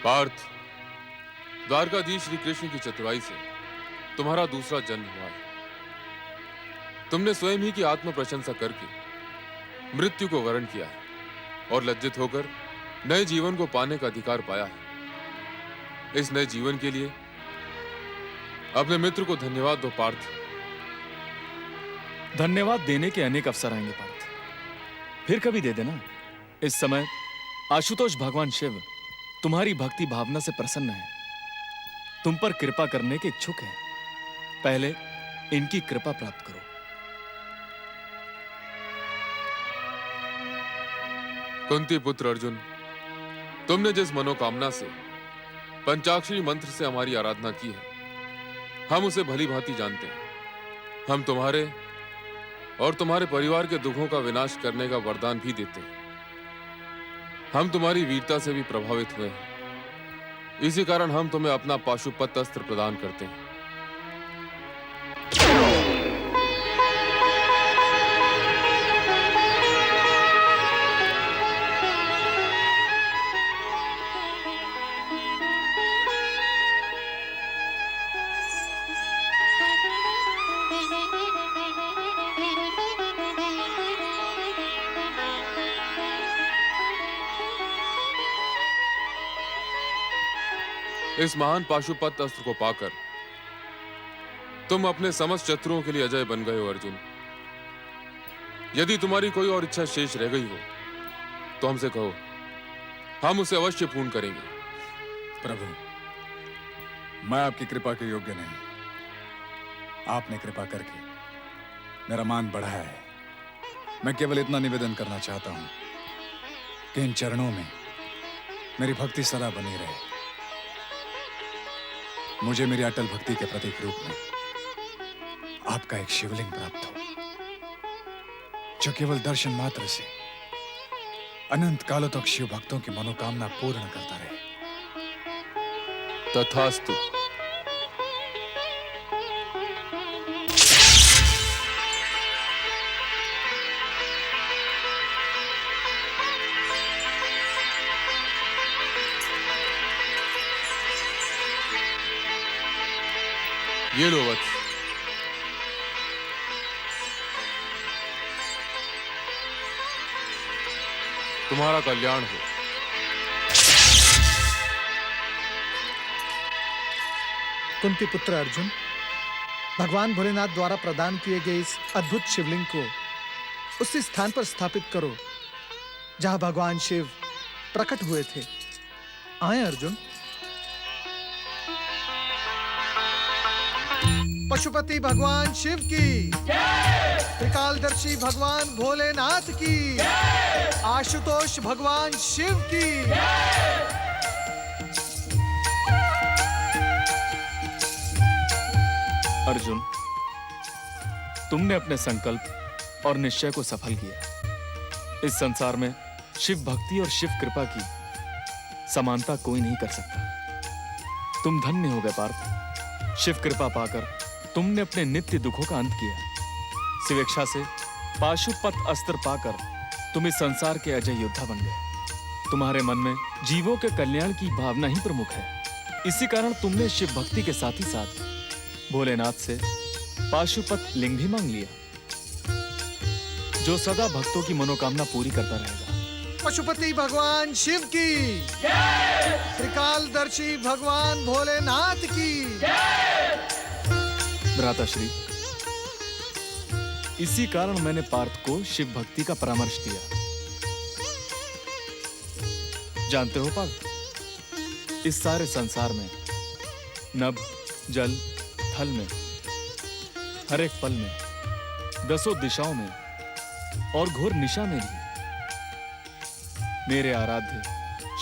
पार्थ, द्वारकाधीश श्री कृष्ण की चतुराई से तुम्हारा दूसरा जन्म हुआ है। तुमने स्वयं ही की आत्म प्रशंसा करके मृत्यु को वरण किया है और लज्जित होकर नए जीवन को पाने का अधिकार पाया है। इस नए जीवन के लिए अपने मित्र को धन्यवाद दो पार्थ।
धन्यवाद देने के अनेक अवसर आएंगे पार्थ, फिर कभी दे देना। इस समय आशुतोष भगवान शिव तुम्हारी भक्ति भावना से प्रसन्न है, तुम पर कृपा करने के इच्छुक हैं। पहले इनकी कृपा प्राप्त करो।
कुंती पुत्र अर्जुन, तुमने जिस मनोकामना से पंचाक्षरी मंत्र से हमारी आराधना की है, हम उसे भली भांति जानते हैं। हम तुम्हारे और तुम्हारे परिवार के दुखों का विनाश करने का वरदान भी देते हैं। हम तुम्हारी वीरता से भी प्रभावित हुए हैं, इसी कारण हम तुम्हें अपना पाशुपत अस्त्र प्रदान करते हैं। इस महान पाशुपत अस्त्र को पाकर तुम अपने समस्त शत्रुओं के लिए अजय बन गए हो अर्जुन। यदि तुम्हारी कोई और इच्छा शेष रह गई हो तो हमसे कहो, हम उसे अवश्य पूर्ण करेंगे।
प्रभु, मैं आपकी कृपा के योग्य नहीं। आपने कृपा करके मेरा मान बढ़ाया है। मैं केवल इतना निवेदन करना चाहता हूं कि इन चरणों में मेरी भक्ति सदा बनी रहे। मुझे मेरी अटल भक्ति के प्रतीक रूप में आपका एक शिवलिंग प्राप्त हो, जो केवल दर्शन मात्र से अनंत कालों तक शिव भक्तों की मनोकामना पूर्ण करता रहे।
तथास्तु। ये लो वत्स, तुम्हारा कल्याण हो।
कुंती पुत्र अर्जुन, भगवान भोलेनाथ द्वारा प्रदान किए गए इस अद्भुत शिवलिंग को उसी स्थान पर स्थापित करो जहां भगवान शिव प्रकट हुए थे। आए अर्जुन। पशुपति भगवान शिव की, त्रिकालदर्शी भगवान भोलेनाथ की, आशुतोष भगवान शिव की।
अर्जुन, तुमने अपने संकल्प और निश्चय को सफल किया। इस संसार में शिव भक्ति और शिव कृपा की समानता कोई नहीं कर सकता। तुम धन्य हो गए पार्थ। शिव कृपा पाकर तुमने अपने नित्य दुखों का अंत किया। शिवेच्छा से पाशुपत अस्त्र पाकर तुम इस संसार के अजय योद्धा बन गए। तुम्हारे मन में जीवों के कल्याण की भावना ही प्रमुख है। इसी कारण तुमने शिव भक्ति के साथ ही साथ भोलेनाथ से पाशुपत लिंग भी मांग लिया, जो सदा भक्तों की मनोकामना पूरी करता रहेगा।
पशुपति भगवान शिव की, त्रिकालदर्शी भगवान भोलेनाथ की।
भ्राताश्री, इसी कारण मैंने पार्थ को शिव भक्ति का परामर्श दिया। जानते हो पाल, इस सारे संसार में नभ, जल, थल में, हर एक पल में, दसों दिशाओं में और घोर निशा में भी मेरे आराध्य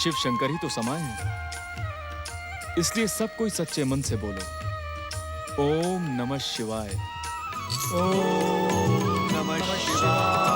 शिव शंकर ही तो समाये हैं। इसलिए सब कोई सच्चे मन से बोलो, ओम नमः शिवाय।
ओम नमः शिवाय।